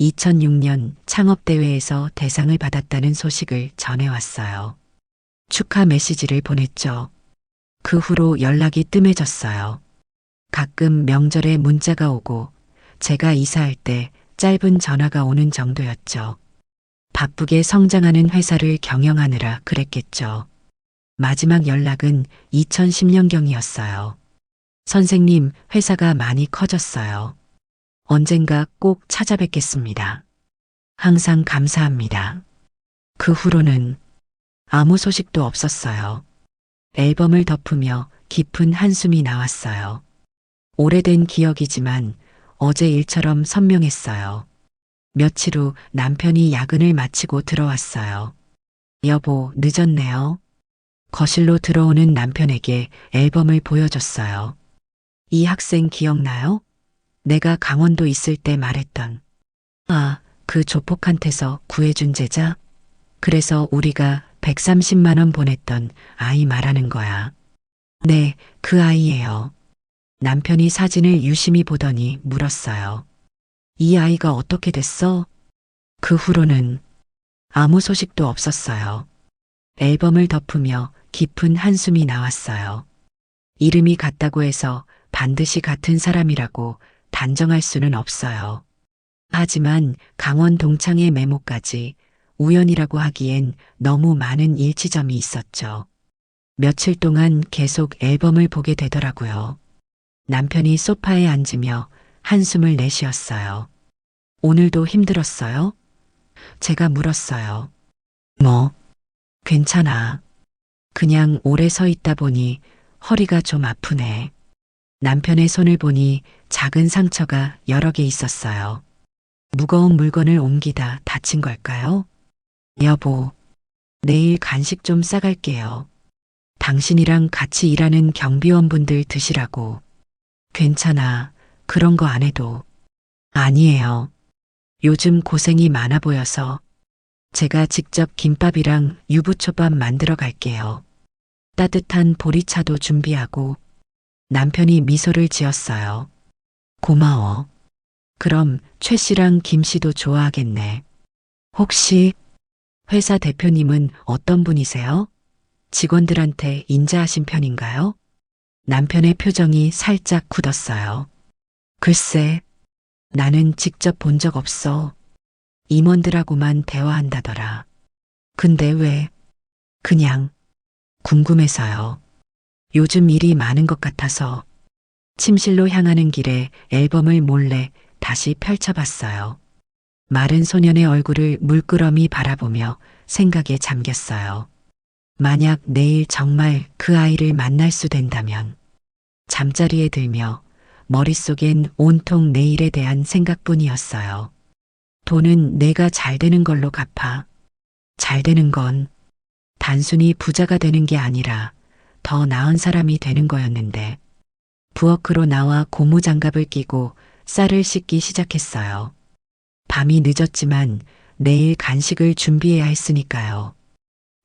2006년 창업대회에서 대상을 받았다는 소식을 전해왔어요. 축하 메시지를 보냈죠. 그 후로 연락이 뜸해졌어요. 가끔 명절에 문자가 오고 제가 이사할 때 짧은 전화가 오는 정도였죠. 바쁘게 성장하는 회사를 경영하느라 그랬겠죠. 마지막 연락은 2010년경이었어요. 선생님, 회사가 많이 커졌어요. 언젠가 꼭 찾아뵙겠습니다. 항상 감사합니다. 그 후로는 아무 소식도 없었어요. 앨범을 덮으며 깊은 한숨이 나왔어요. 오래된 기억이지만 어제 일처럼 선명했어요. 며칠 후 남편이 야근을 마치고 들어왔어요. 여보, 늦었네요. 거실로 들어오는 남편에게 앨범을 보여줬어요. 이 학생 기억나요? 내가 강원도 있을 때 말했던. 아, 그 조폭한테서 구해준 제자? 그래서 우리가 130만 원 보냈던 아이 말하는 거야. 네, 그 아이예요. 남편이 사진을 유심히 보더니 물었어요. 이 아이가 어떻게 됐어? 그 후로는 아무 소식도 없었어요. 앨범을 덮으며 깊은 한숨이 나왔어요. 이름이 같다고 해서 반드시 같은 사람이라고 단정할 수는 없어요. 하지만 강원 동창의 메모까지 우연이라고 하기엔 너무 많은 일치점이 있었죠. 며칠 동안 계속 앨범을 보게 되더라고요. 남편이 소파에 앉으며 한숨을 내쉬었어요. 오늘도 힘들었어요? 제가 물었어요. 뭐, 괜찮아. 그냥 오래 서 있다 보니 허리가 좀 아프네. 남편의 손을 보니 작은 상처가 여러 개 있었어요. 무거운 물건을 옮기다 다친 걸까요? 여보, 내일 간식 좀 싸갈게요. 당신이랑 같이 일하는 경비원분들 드시라고. 괜찮아. 그런 거 안 해도. 아니에요. 요즘 고생이 많아 보여서 제가 직접 김밥이랑 유부초밥 만들어 갈게요. 따뜻한 보리차도 준비하고. 남편이 미소를 지었어요. 고마워. 그럼 최 씨랑 김 씨도 좋아하겠네. 혹시 회사 대표님은 어떤 분이세요? 직원들한테 인자하신 편인가요? 남편의 표정이 살짝 굳었어요. 글쎄, 나는 직접 본 적 없어. 임원들하고만 대화한다더라. 근데 왜? 그냥 궁금해서요. 요즘 일이 많은 것 같아서 침실로 향하는 길에 앨범을 몰래 다시 펼쳐봤어요. 마른 소년의 얼굴을 물끄러미 바라보며 생각에 잠겼어요. 만약 내일 정말 그 아이를 만날 수 된다면 잠자리에 들며 머릿속엔 온통 내일에 대한 생각뿐이었어요. 돈은 내가 잘 되는 걸로 갚아. 잘 되는 건 단순히 부자가 되는 게 아니라 더 나은 사람이 되는 거였는데 부엌으로 나와 고무장갑을 끼고 쌀을 씻기 시작했어요. 밤이 늦었지만 내일 간식을 준비해야 했으니까요.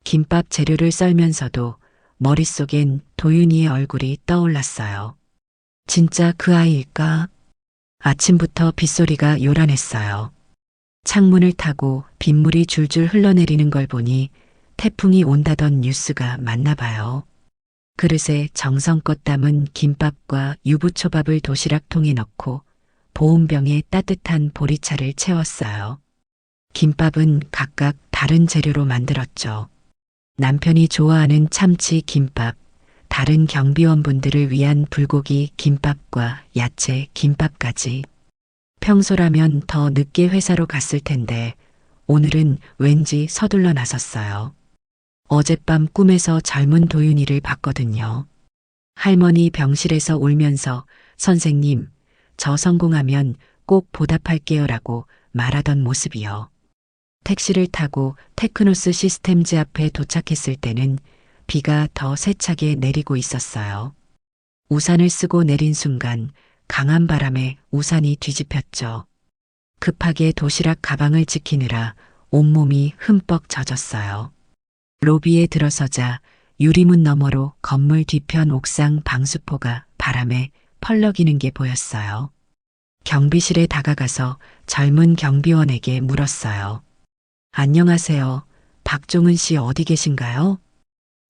김밥 재료를 썰면서도 머릿속엔 도윤이의 얼굴이 떠올랐어요. 진짜 그 아이일까? 아침부터 빗소리가 요란했어요. 창문을 타고 빗물이 줄줄 흘러내리는 걸 보니 태풍이 온다던 뉴스가 맞나 봐요. 그릇에 정성껏 담은 김밥과 유부초밥을 도시락통에 넣고 보온병에 따뜻한 보리차를 채웠어요. 김밥은 각각 다른 재료로 만들었죠. 남편이 좋아하는 참치 김밥, 다른 경비원분들을 위한 불고기 김밥과 야채 김밥까지. 평소라면 더 늦게 회사로 갔을 텐데 오늘은 왠지 서둘러 나섰어요. 어젯밤 꿈에서 젊은 도윤이를 봤거든요. 할머니 병실에서 울면서 선생님, 저 성공하면 꼭 보답할게요라고 말하던 모습이요. 택시를 타고 테크노스 시스템즈 앞에 도착했을 때는 비가 더 세차게 내리고 있었어요. 우산을 쓰고 내린 순간 강한 바람에 우산이 뒤집혔죠. 급하게 도시락 가방을 지키느라 온몸이 흠뻑 젖었어요. 로비에 들어서자 유리문 너머로 건물 뒤편 옥상 방수포가 바람에 펄럭이는 게 보였어요. 경비실에 다가가서 젊은 경비원에게 물었어요. 안녕하세요. 박종은 씨 어디 계신가요?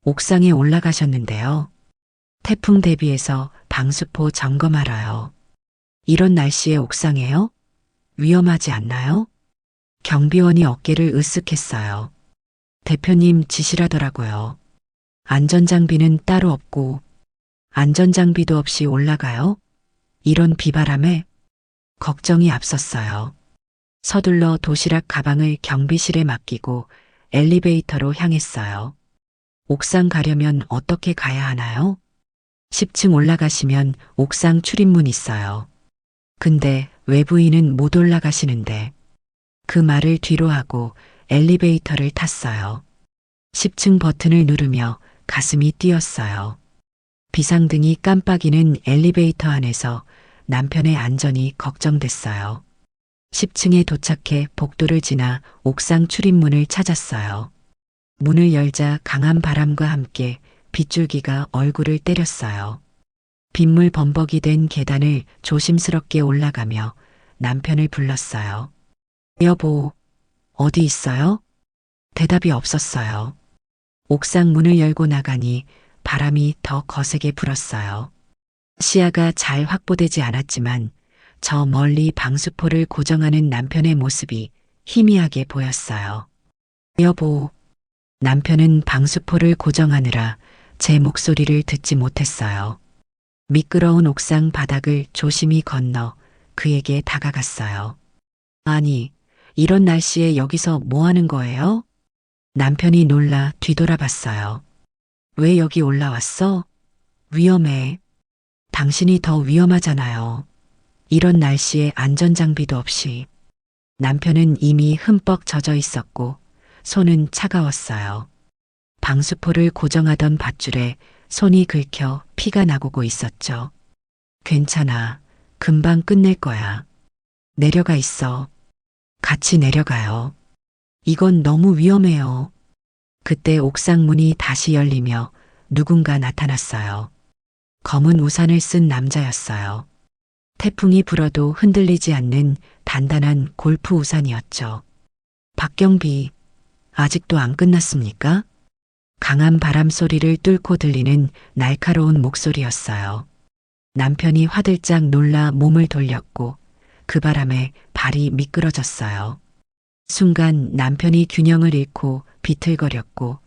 옥상에 올라가셨는데요. 태풍 대비해서 방수포 점검하러요. 이런 날씨에 옥상에요? 위험하지 않나요? 경비원이 어깨를 으쓱했어요. 대표님 지시라더라고요. 안전장비는 따로 없고 안전장비도 없이 올라가요? 이런 비바람에 걱정이 앞섰어요. 서둘러 도시락 가방을 경비실에 맡기고 엘리베이터로 향했어요. 옥상 가려면 어떻게 가야 하나요? 10층 올라가시면 옥상 출입문 있어요. 근데 외부인은 못 올라가시는데 그 말을 뒤로 하고 엘리베이터를 탔어요. 10층 버튼을 누르며 가슴이 뛰었어요. 비상등이 깜빡이는 엘리베이터 안에서 남편의 안전이 걱정됐어요. 10층에 도착해 복도를 지나 옥상 출입문을 찾았어요. 문을 열자 강한 바람과 함께 빗줄기가 얼굴을 때렸어요. 빗물 범벅이 된 계단을 조심스럽게 올라가며 남편을 불렀어요. 여보, 어디 있어요? 대답이 없었어요. 옥상 문을 열고 나가니 바람이 더 거세게 불었어요. 시야가 잘 확보되지 않았지만 저 멀리 방수포를 고정하는 남편의 모습이 희미하게 보였어요. 여보, 남편은 방수포를 고정하느라 제 목소리를 듣지 못했어요. 미끄러운 옥상 바닥을 조심히 건너 그에게 다가갔어요. 아니, 이런 날씨에 여기서 뭐 하는 거예요? 남편이 놀라 뒤돌아봤어요. 왜 여기 올라왔어? 위험해. 당신이 더 위험하잖아요. 이런 날씨에 안전장비도 없이. 남편은 이미 흠뻑 젖어 있었고 손은 차가웠어요. 방수포를 고정하던 밧줄에 손이 긁혀 피가 나고고 있었죠. 괜찮아. 금방 끝낼 거야. 내려가 있어. 같이 내려가요. 이건 너무 위험해요. 그때 옥상 문이 다시 열리며 누군가 나타났어요. 검은 우산을 쓴 남자였어요. 태풍이 불어도 흔들리지 않는 단단한 골프 우산이었죠. 박경비, 아직도 안 끝났습니까? 강한 바람 소리를 뚫고 들리는 날카로운 목소리였어요. 남편이 화들짝 놀라 몸을 돌렸고 그 바람에 발이 미끄러졌어요. 순간 남편이 균형을 잃고 비틀거렸고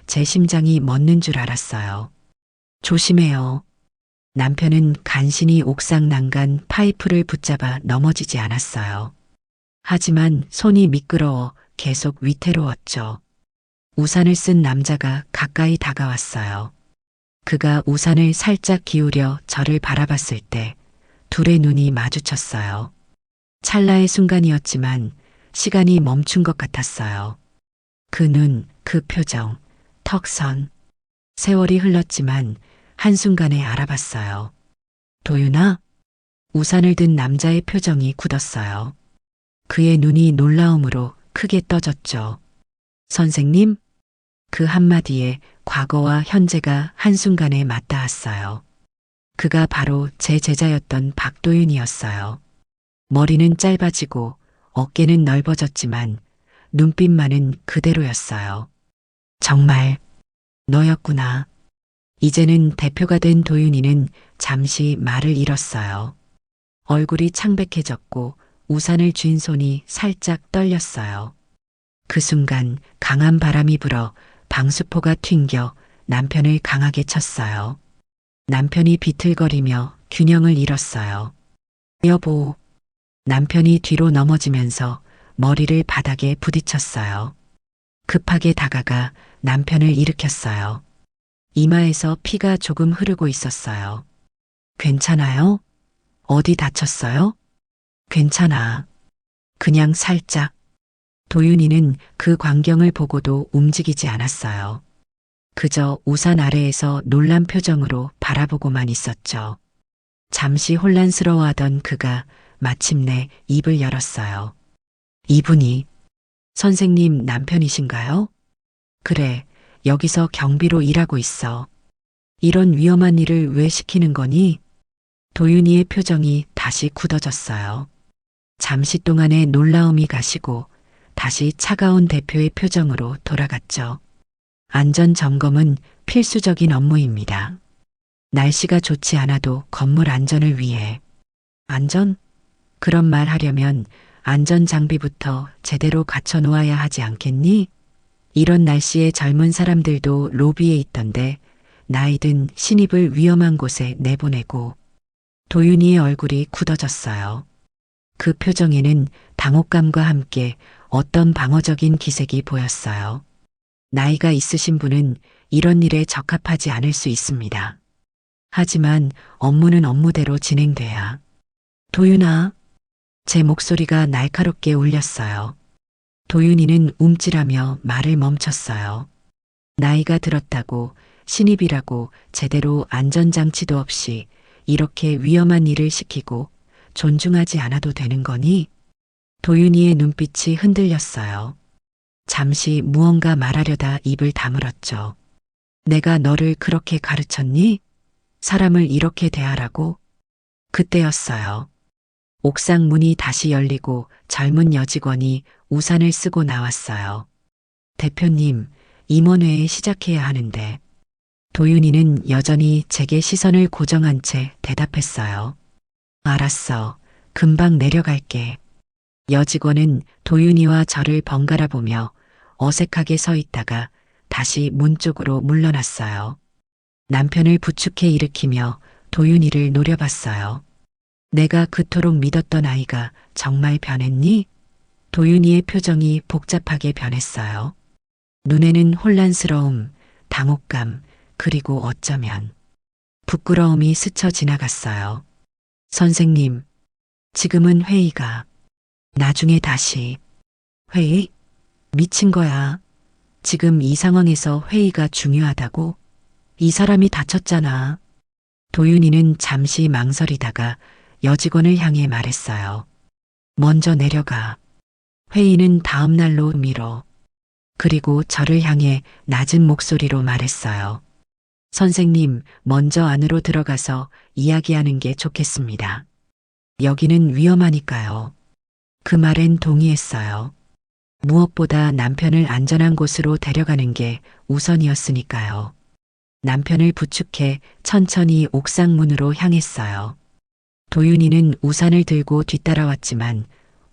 제 심장이 멎는 줄 알았어요. 조심해요. 남편은 간신히 옥상 난간 파이프를 붙잡아 넘어지지 않았어요. 하지만 손이 미끄러워 계속 위태로웠죠. 우산을 쓴 남자가 가까이 다가왔어요. 그가 우산을 살짝 기울여 저를 바라봤을 때 둘의 눈이 마주쳤어요. 찰나의 순간이었지만 시간이 멈춘 것 같았어요. 그 눈, 그 표정, 턱선. 세월이 흘렀지만 한순간에 알아봤어요. 도윤아? 우산을 든 남자의 표정이 굳었어요. 그의 눈이 놀라움으로 크게 떠졌죠. 선생님? 그 한마디에 과거와 현재가 한순간에 맞닿았어요. 그가 바로 제 제자였던 박도윤이었어요. 머리는 짧아지고 어깨는 넓어졌지만 눈빛만은 그대로였어요. 정말 너였구나. 이제는 대표가 된 도윤이는 잠시 말을 잃었어요. 얼굴이 창백해졌고 우산을 쥔 손이 살짝 떨렸어요. 그 순간 강한 바람이 불어 방수포가 튕겨 남편을 강하게 쳤어요. 남편이 비틀거리며 균형을 잃었어요. 여보, 남편이 뒤로 넘어지면서 머리를 바닥에 부딪혔어요. 급하게 다가가 남편을 일으켰어요. 이마에서 피가 조금 흐르고 있었어요. 괜찮아요? 어디 다쳤어요? 괜찮아. 그냥 살짝. 도윤이는 그 광경을 보고도 움직이지 않았어요. 그저 우산 아래에서 놀란 표정으로 바라보고만 있었죠. 잠시 혼란스러워하던 그가 마침내 입을 열었어요. 이분이 선생님 남편이신가요? 그래, 여기서 경비로 일하고 있어. 이런 위험한 일을 왜 시키는 거니? 도윤이의 표정이 다시 굳어졌어요. 잠시 동안의 놀라움이 가시고 다시 차가운 대표의 표정으로 돌아갔죠. 안전 점검은 필수적인 업무입니다. 날씨가 좋지 않아도 건물 안전을 위해. 안전? 그런 말 하려면 안전 장비부터 제대로 갖춰 놓아야 하지 않겠니? 이런 날씨에 젊은 사람들도 로비에 있던데 나이든 신입을 위험한 곳에 내보내고. 도윤이의 얼굴이 굳어졌어요. 그 표정에는 당혹감과 함께 어떤 방어적인 기색이 보였어요. 나이가 있으신 분은 이런 일에 적합하지 않을 수 있습니다. 하지만 업무는 업무대로 진행돼야. 도윤아, 제 목소리가 날카롭게 울렸어요. 도윤이는 움찔하며 말을 멈췄어요. 나이가 들었다고 신입이라고 제대로 안전장치도 없이 이렇게 위험한 일을 시키고 존중하지 않아도 되는 거니? 도윤이의 눈빛이 흔들렸어요. 잠시 무언가 말하려다 입을 다물었죠. 내가 너를 그렇게 가르쳤니? 사람을 이렇게 대하라고? 그때였어요. 옥상 문이 다시 열리고 젊은 여직원이 우산을 쓰고 나왔어요. 대표님, 임원회에 시작해야 하는데. 도윤이는 여전히 제게 시선을 고정한 채 대답했어요. 알았어. 금방 내려갈게. 여직원은 도윤이와 저를 번갈아 보며 어색하게 서 있다가 다시 문 쪽으로 물러났어요. 남편을 부축해 일으키며 도윤이를 노려봤어요. 내가 그토록 믿었던 아이가 정말 변했니? 도윤이의 표정이 복잡하게 변했어요. 눈에는 혼란스러움, 당혹감, 그리고 어쩌면 부끄러움이 스쳐 지나갔어요. 선생님, 지금은 회의가, 나중에 다시. 회의? 미친 거야. 지금 이 상황에서 회의가 중요하다고? 이 사람이 다쳤잖아. 도윤이는 잠시 망설이다가 여직원을 향해 말했어요. 먼저 내려가. 회의는 다음 날로 미뤄. 그리고 저를 향해 낮은 목소리로 말했어요. 선생님, 먼저 안으로 들어가서 이야기하는 게 좋겠습니다. 여기는 위험하니까요. 그 말엔 동의했어요. 무엇보다 남편을 안전한 곳으로 데려가는 게 우선이었으니까요. 남편을 부축해 천천히 옥상 문으로 향했어요. 도윤이는 우산을 들고 뒤따라왔지만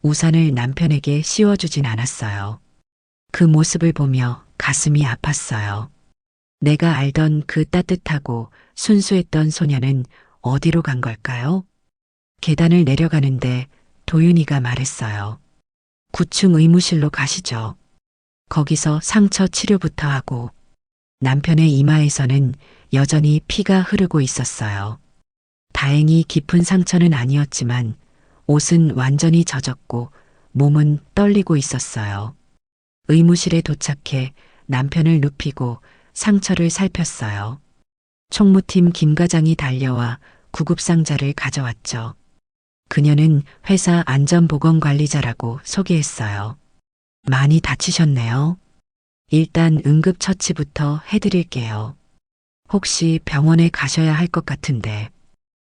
우산을 남편에게 씌워주진 않았어요. 그 모습을 보며 가슴이 아팠어요. 내가 알던 그 따뜻하고 순수했던 소녀는 어디로 간 걸까요? 계단을 내려가는데 도윤이가 말했어요. 9층 의무실로 가시죠. 거기서 상처 치료부터 하고. 남편의 이마에서는 여전히 피가 흐르고 있었어요. 다행히 깊은 상처는 아니었지만 옷은 완전히 젖었고 몸은 떨리고 있었어요. 의무실에 도착해 남편을 눕히고 상처를 살폈어요. 총무팀 김 과장이 달려와 구급상자를 가져왔죠. 그녀는 회사 안전보건관리자라고 소개했어요. 많이 다치셨네요. 일단 응급처치부터 해드릴게요. 혹시 병원에 가셔야 할 것 같은데.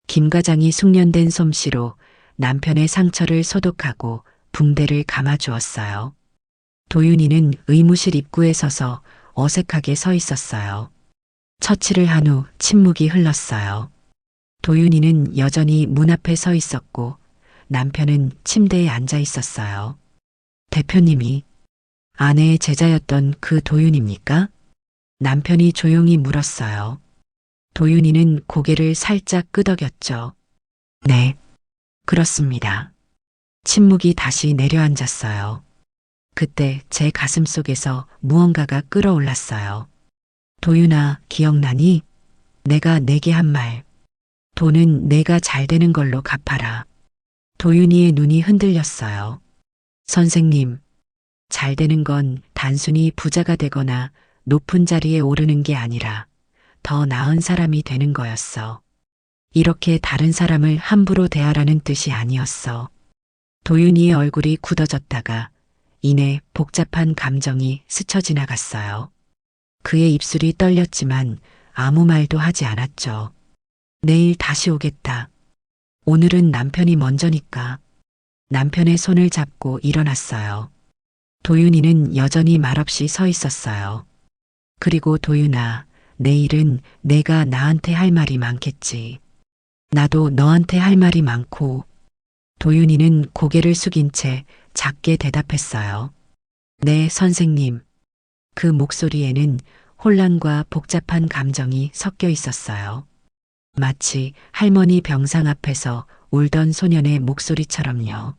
김 과장이 숙련된 솜씨로 남편의 상처를 소독하고 붕대를 감아주었어요. 도윤이는 의무실 입구에 서서 어색하게 서 있었어요. 처치를 한 후 침묵이 흘렀어요. 도윤이는 여전히 문 앞에 서 있었고 남편은 침대에 앉아 있었어요. 대표님이 아내의 제자였던 그 도윤입니까? 남편이 조용히 물었어요. 도윤이는 고개를 살짝 끄덕였죠. 네, 그렇습니다. 침묵이 다시 내려앉았어요. 그때 제 가슴 속에서 무언가가 끌어올랐어요. 도윤아, 기억나니? 내가 내게 한 말. 돈은 내가 잘 되는 걸로 갚아라. 도윤이의 눈이 흔들렸어요. 선생님, 잘 되는 건 단순히 부자가 되거나 높은 자리에 오르는 게 아니라 더 나은 사람이 되는 거였어. 이렇게 다른 사람을 함부로 대하라는 뜻이 아니었어. 도윤이의 얼굴이 굳어졌다가 이내 복잡한 감정이 스쳐 지나갔어요. 그의 입술이 떨렸지만 아무 말도 하지 않았죠. 내일 다시 오겠다. 오늘은 남편이 먼저니까. 남편의 손을 잡고 일어났어요. 도윤이는 여전히 말없이 서 있었어요. 그리고 도윤아, 내일은 내가 나한테 할 말이 많겠지. 나도 너한테 할 말이 많고. 도윤이는 고개를 숙인 채 작게 대답했어요. 네, 선생님. 그 목소리에는 혼란과 복잡한 감정이 섞여 있었어요. 마치 할머니 병상 앞에서 울던 소년의 목소리처럼요.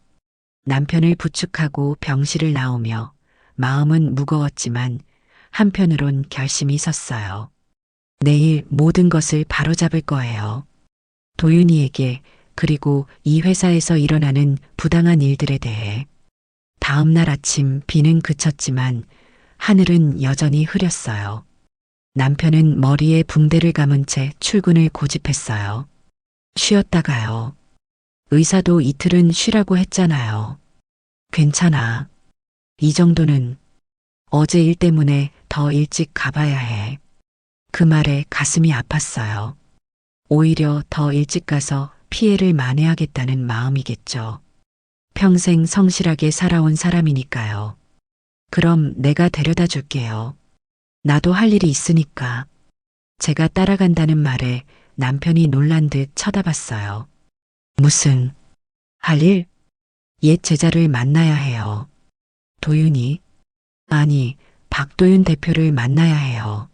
남편을 부축하고 병실을 나오며 마음은 무거웠지만 한편으론 결심이 섰어요. 내일 모든 것을 바로잡을 거예요. 도윤이에게 그리고 이 회사에서 일어나는 부당한 일들에 대해. 다음 날 아침 비는 그쳤지만 하늘은 여전히 흐렸어요. 남편은 머리에 붕대를 감은 채 출근을 고집했어요. 쉬었다가요. 의사도 이틀은 쉬라고 했잖아요. 괜찮아. 이 정도는 어제 일 때문에 더 일찍 가봐야 해. 그 말에 가슴이 아팠어요. 오히려 더 일찍 가서 피해를 만회하겠다는 마음이겠죠. 평생 성실하게 살아온 사람이니까요. 그럼 내가 데려다 줄게요. 나도 할 일이 있으니까. 제가 따라간다는 말에 남편이 놀란 듯 쳐다봤어요. 무슨, 할 일? 옛 제자를 만나야 해요. 도윤이? 아니, 박도윤 대표를 만나야 해요.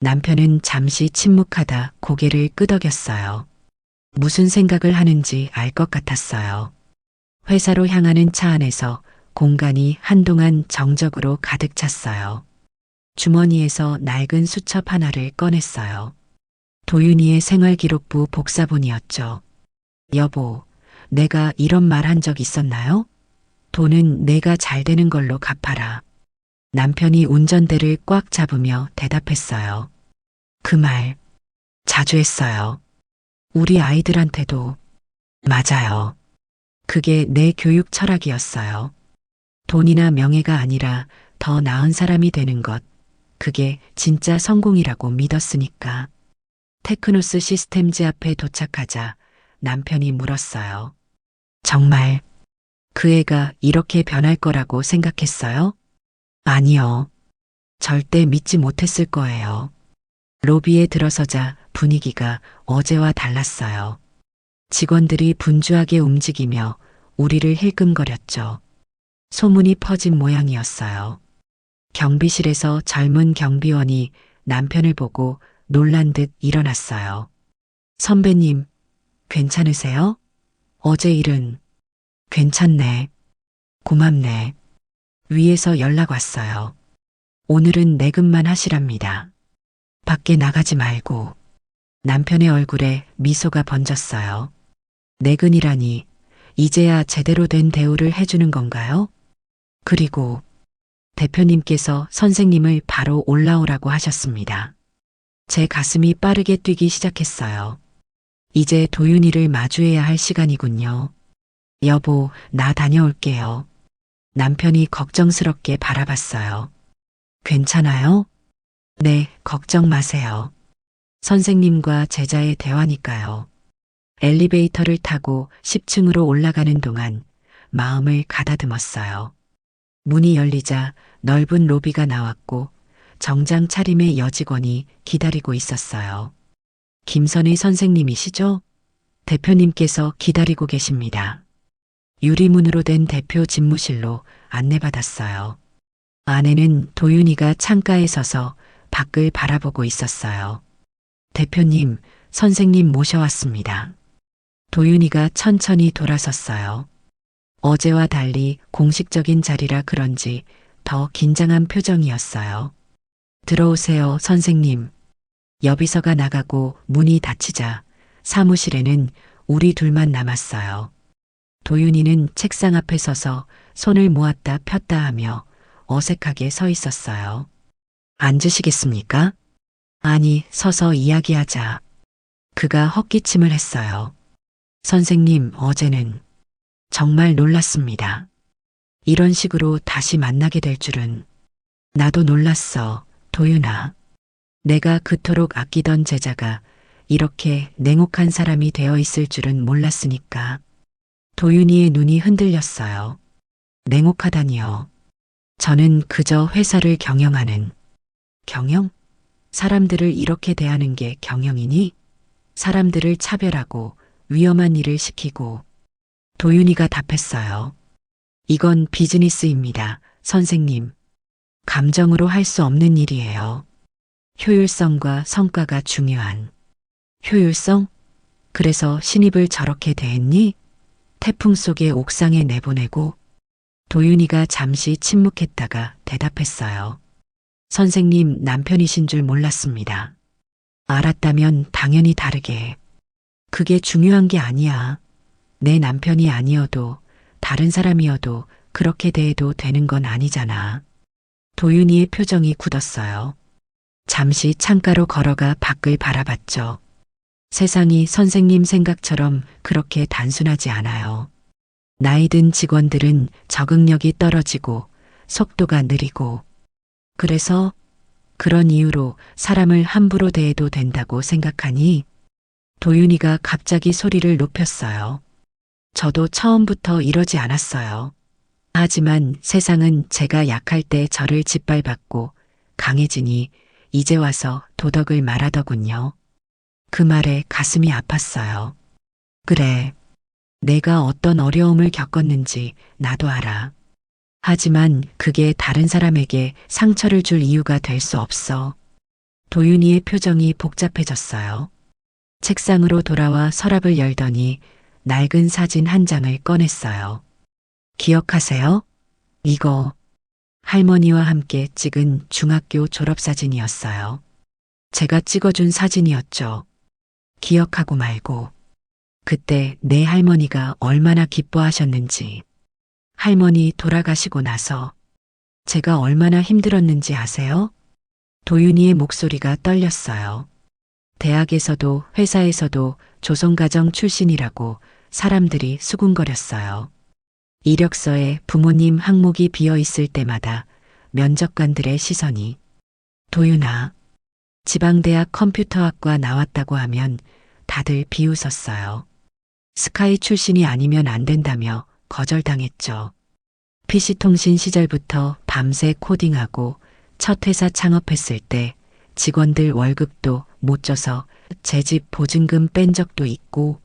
남편은 잠시 침묵하다 고개를 끄덕였어요. 무슨 생각을 하는지 알 것 같았어요. 회사로 향하는 차 안에서 공간이 한동안 정적으로 가득 찼어요. 주머니에서 낡은 수첩 하나를 꺼냈어요. 도윤이의 생활기록부 복사본이었죠. 여보, 내가 이런 말 한 적 있었나요? 돈은 내가 잘 되는 걸로 갚아라. 남편이 운전대를 꽉 잡으며 대답했어요. 그 말 자주 했어요. 우리 아이들한테도. 맞아요. 그게 내 교육 철학이었어요. 돈이나 명예가 아니라 더 나은 사람이 되는 것. 그게 진짜 성공이라고 믿었으니까. 테크노스 시스템즈 앞에 도착하자 남편이 물었어요. 정말 그 애가 이렇게 변할 거라고 생각했어요? 아니요. 절대 믿지 못했을 거예요. 로비에 들어서자 분위기가 어제와 달랐어요. 직원들이 분주하게 움직이며 우리를 힐끔거렸죠. 소문이 퍼진 모양이었어요. 경비실에서 젊은 경비원이 남편을 보고 놀란 듯 일어났어요. 선배님, 괜찮으세요? 어제 일은 괜찮네. 고맙네. 위에서 연락 왔어요. 오늘은 내근만 하시랍니다. 밖에 나가지 말고. 남편의 얼굴에 미소가 번졌어요. 내근이라니 이제야 제대로 된 대우를 해주는 건가요? 그리고 대표님께서 선생님을 바로 올라오라고 하셨습니다. 제 가슴이 빠르게 뛰기 시작했어요. 이제 도윤이를 마주해야 할 시간이군요. 여보, 나 다녀올게요. 남편이 걱정스럽게 바라봤어요. 괜찮아요? 네, 걱정 마세요. 선생님과 제자의 대화니까요. 엘리베이터를 타고 10층으로 올라가는 동안 마음을 가다듬었어요. 문이 열리자 넓은 로비가 나왔고 정장 차림의 여직원이 기다리고 있었어요. 김선희 선생님이시죠? 대표님께서 기다리고 계십니다. 유리문으로 된 대표 집무실로 안내받았어요. 안에는 도윤이가 창가에 서서 밖을 바라보고 있었어요. 대표님, 선생님 모셔왔습니다. 도윤이가 천천히 돌아섰어요. 어제와 달리 공식적인 자리라 그런지 더 긴장한 표정이었어요. 들어오세요, 선생님. 여비서가 나가고 문이 닫히자 사무실에는 우리 둘만 남았어요. 도윤이는 책상 앞에 서서 손을 모았다 폈다 하며 어색하게 서 있었어요. 앉으시겠습니까? 아니, 서서 이야기하자. 그가 헛기침을 했어요. 선생님, 어제는 정말 놀랐습니다. 이런 식으로 다시 만나게 될 줄은. 나도 놀랐어, 도윤아. 내가 그토록 아끼던 제자가 이렇게 냉혹한 사람이 되어 있을 줄은 몰랐으니까. 도윤이의 눈이 흔들렸어요. 냉혹하다니요. 저는 그저 회사를 경영하는. 경영? 사람들을 이렇게 대하는 게 경영이니? 사람들을 차별하고 위험한 일을 시키고. 도윤이가 답했어요. 이건 비즈니스입니다, 선생님. 감정으로 할 수 없는 일이에요. 효율성과 성과가 중요한. 효율성? 그래서 신입을 저렇게 대했니? 태풍 속에 옥상에 내보내고. 도윤이가 잠시 침묵했다가 대답했어요. 선생님 남편이신 줄 몰랐습니다. 알았다면 당연히 다르게. 그게 중요한 게 아니야. 내 남편이 아니어도 다른 사람이어도 그렇게 대해도 되는 건 아니잖아. 도윤이의 표정이 굳었어요. 잠시 창가로 걸어가 밖을 바라봤죠. 세상이 선생님 생각처럼 그렇게 단순하지 않아요. 나이 든 직원들은 적응력이 떨어지고 속도가 느리고. 그래서 그런 이유로 사람을 함부로 대해도 된다고 생각하니? 도윤이가 갑자기 소리를 높였어요. 저도 처음부터 이러지 않았어요. 하지만 세상은 제가 약할 때 저를 짓밟았고 강해지니 이제 와서 도덕을 말하더군요. 그 말에 가슴이 아팠어요. 그래. 내가 어떤 어려움을 겪었는지 나도 알아. 하지만 그게 다른 사람에게 상처를 줄 이유가 될 수 없어. 도윤이의 표정이 복잡해졌어요. 책상으로 돌아와 서랍을 열더니 낡은 사진 한 장을 꺼냈어요. 기억하세요? 이거 할머니와 함께 찍은 중학교 졸업사진이었어요. 제가 찍어준 사진이었죠. 기억하고 말고. 그때 내 할머니가 얼마나 기뻐하셨는지. 할머니 돌아가시고 나서 제가 얼마나 힘들었는지 아세요? 도윤이의 목소리가 떨렸어요. 대학에서도 회사에서도 조선가정 출신이라고 사람들이 수군거렸어요. 이력서에 부모님 항목이 비어 있을 때마다 면접관들의 시선이 도윤아, 지방대학 컴퓨터학과 나왔다고 하면 다들 비웃었어요. 스카이 출신이 아니면 안 된다며 거절당했죠. PC통신 시절부터 밤새 코딩하고 첫 회사 창업했을 때 직원들 월급도 못 줘서 제 집 보증금 뺀 적도 있고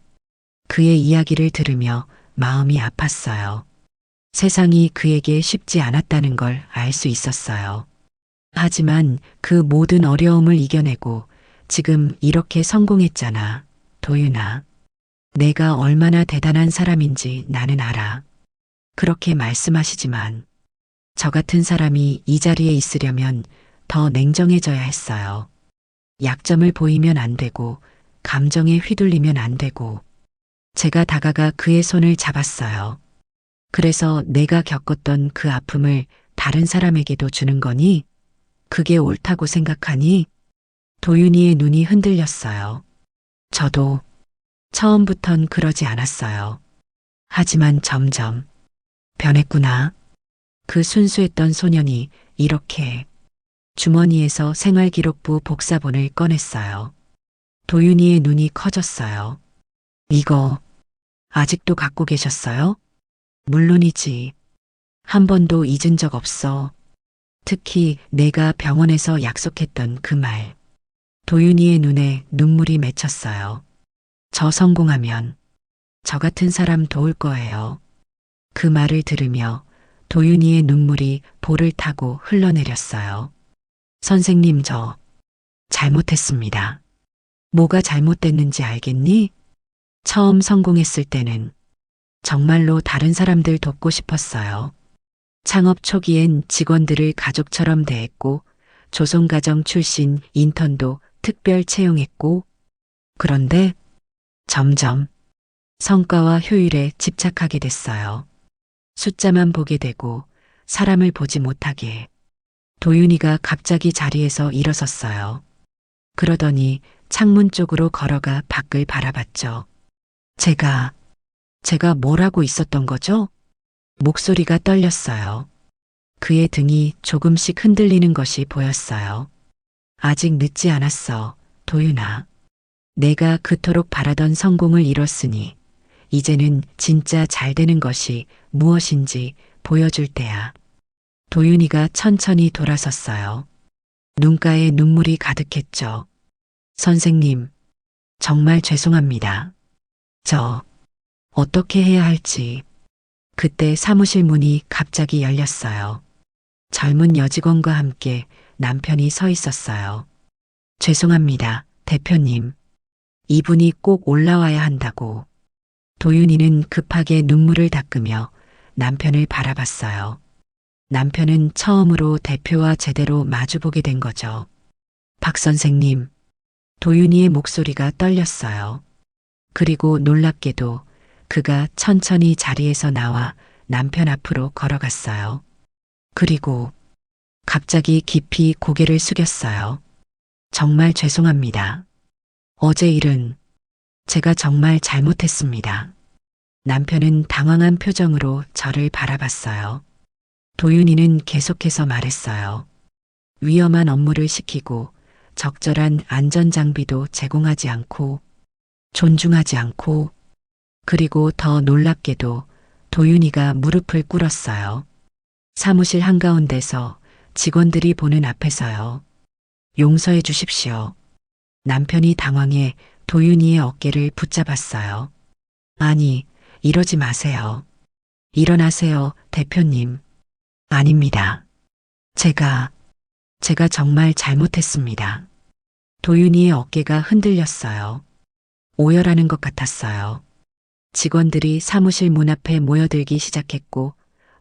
그의 이야기를 들으며 마음이 아팠어요. 세상이 그에게 쉽지 않았다는 걸 알 수 있었어요. 하지만 그 모든 어려움을 이겨내고 지금 이렇게 성공했잖아, 도윤아. 내가 얼마나 대단한 사람인지 나는 알아. 그렇게 말씀하시지만 저 같은 사람이 이 자리에 있으려면 더 냉정해져야 했어요. 약점을 보이면 안 되고 감정에 휘둘리면 안 되고 제가 다가가 그의 손을 잡았어요. 그래서 내가 겪었던 그 아픔을 다른 사람에게도 주는 거니? 그게 옳다고 생각하니? 도윤이의 눈이 흔들렸어요. 저도 처음부턴 그러지 않았어요. 하지만 점점 변했구나. 그 순수했던 소년이 이렇게 주머니에서 생활기록부 복사본을 꺼냈어요. 도윤이의 눈이 커졌어요. 이거 아직도 갖고 계셨어요? 물론이지. 한 번도 잊은 적 없어. 특히 내가 병원에서 약속했던 그 말. 도윤이의 눈에 눈물이 맺혔어요. 저 성공하면 저 같은 사람 도울 거예요. 그 말을 들으며 도윤이의 눈물이 볼을 타고 흘러내렸어요. 선생님, 저 잘못했습니다. 뭐가 잘못됐는지 알겠니? 처음 성공했을 때는 정말로 다른 사람들 돕고 싶었어요. 창업 초기엔 직원들을 가족처럼 대했고 조선가정 출신 인턴도 특별 채용했고 그런데 점점 성과와 효율에 집착하게 됐어요. 숫자만 보게 되고 사람을 보지 못하게. 도윤이가 갑자기 자리에서 일어섰어요. 그러더니 창문 쪽으로 걸어가 밖을 바라봤죠. 제가 뭘 하고 있었던 거죠? 목소리가 떨렸어요. 그의 등이 조금씩 흔들리는 것이 보였어요. 아직 늦지 않았어, 도윤아. 내가 그토록 바라던 성공을 이뤘으니 이제는 진짜 잘 되는 것이 무엇인지 보여줄 때야. 도윤이가 천천히 돌아섰어요. 눈가에 눈물이 가득했죠. 선생님, 정말 죄송합니다. 저 어떻게 해야 할지. 그때 사무실 문이 갑자기 열렸어요. 젊은 여직원과 함께 남편이 서 있었어요. 죄송합니다, 대표님. 이분이 꼭 올라와야 한다고. 도윤이는 급하게 눈물을 닦으며 남편을 바라봤어요. 남편은 처음으로 대표와 제대로 마주보게 된 거죠. 박 선생님, 도윤이의 목소리가 떨렸어요. 그리고 놀랍게도 그가 천천히 자리에서 나와 남편 앞으로 걸어갔어요. 그리고 갑자기 깊이 고개를 숙였어요. 정말 죄송합니다. 어제 일은 제가 정말 잘못했습니다. 남편은 당황한 표정으로 저를 바라봤어요. 도윤이는 계속해서 말했어요. 위험한 업무를 시키고 적절한 안전장비도 제공하지 않고 존중하지 않고, 그리고 더 놀랍게도 도윤이가 무릎을 꿇었어요. 사무실 한가운데서 직원들이 보는 앞에서요. 용서해 주십시오. 남편이 당황해 도윤이의 어깨를 붙잡았어요. 아니, 이러지 마세요. 일어나세요, 대표님. 아닙니다. 제가 정말 잘못했습니다. 도윤이의 어깨가 흔들렸어요. 오열하는 것 같았어요. 직원들이 사무실 문 앞에 모여들기 시작했고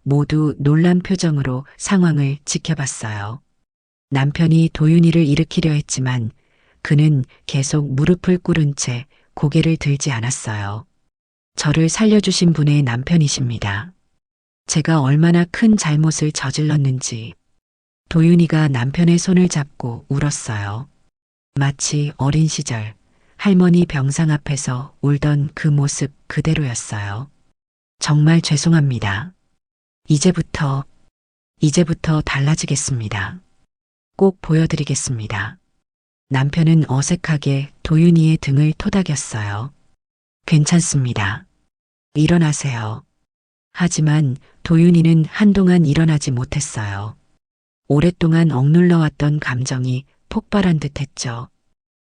모두 놀란 표정으로 상황을 지켜봤어요. 남편이 도윤이를 일으키려 했지만 그는 계속 무릎을 꿇은 채 고개를 들지 않았어요. 저를 살려주신 분의 남편이십니다. 제가 얼마나 큰 잘못을 저질렀는지. 도윤이가 남편의 손을 잡고 울었어요. 마치 어린 시절 할머니 병상 앞에서 울던 그 모습 그대로였어요. 정말 죄송합니다. 이제부터 달라지겠습니다. 꼭 보여드리겠습니다. 남편은 어색하게 도윤이의 등을 토닥였어요. 괜찮습니다. 일어나세요. 하지만 도윤이는 한동안 일어나지 못했어요. 오랫동안 억눌러왔던 감정이 폭발한 듯 했죠.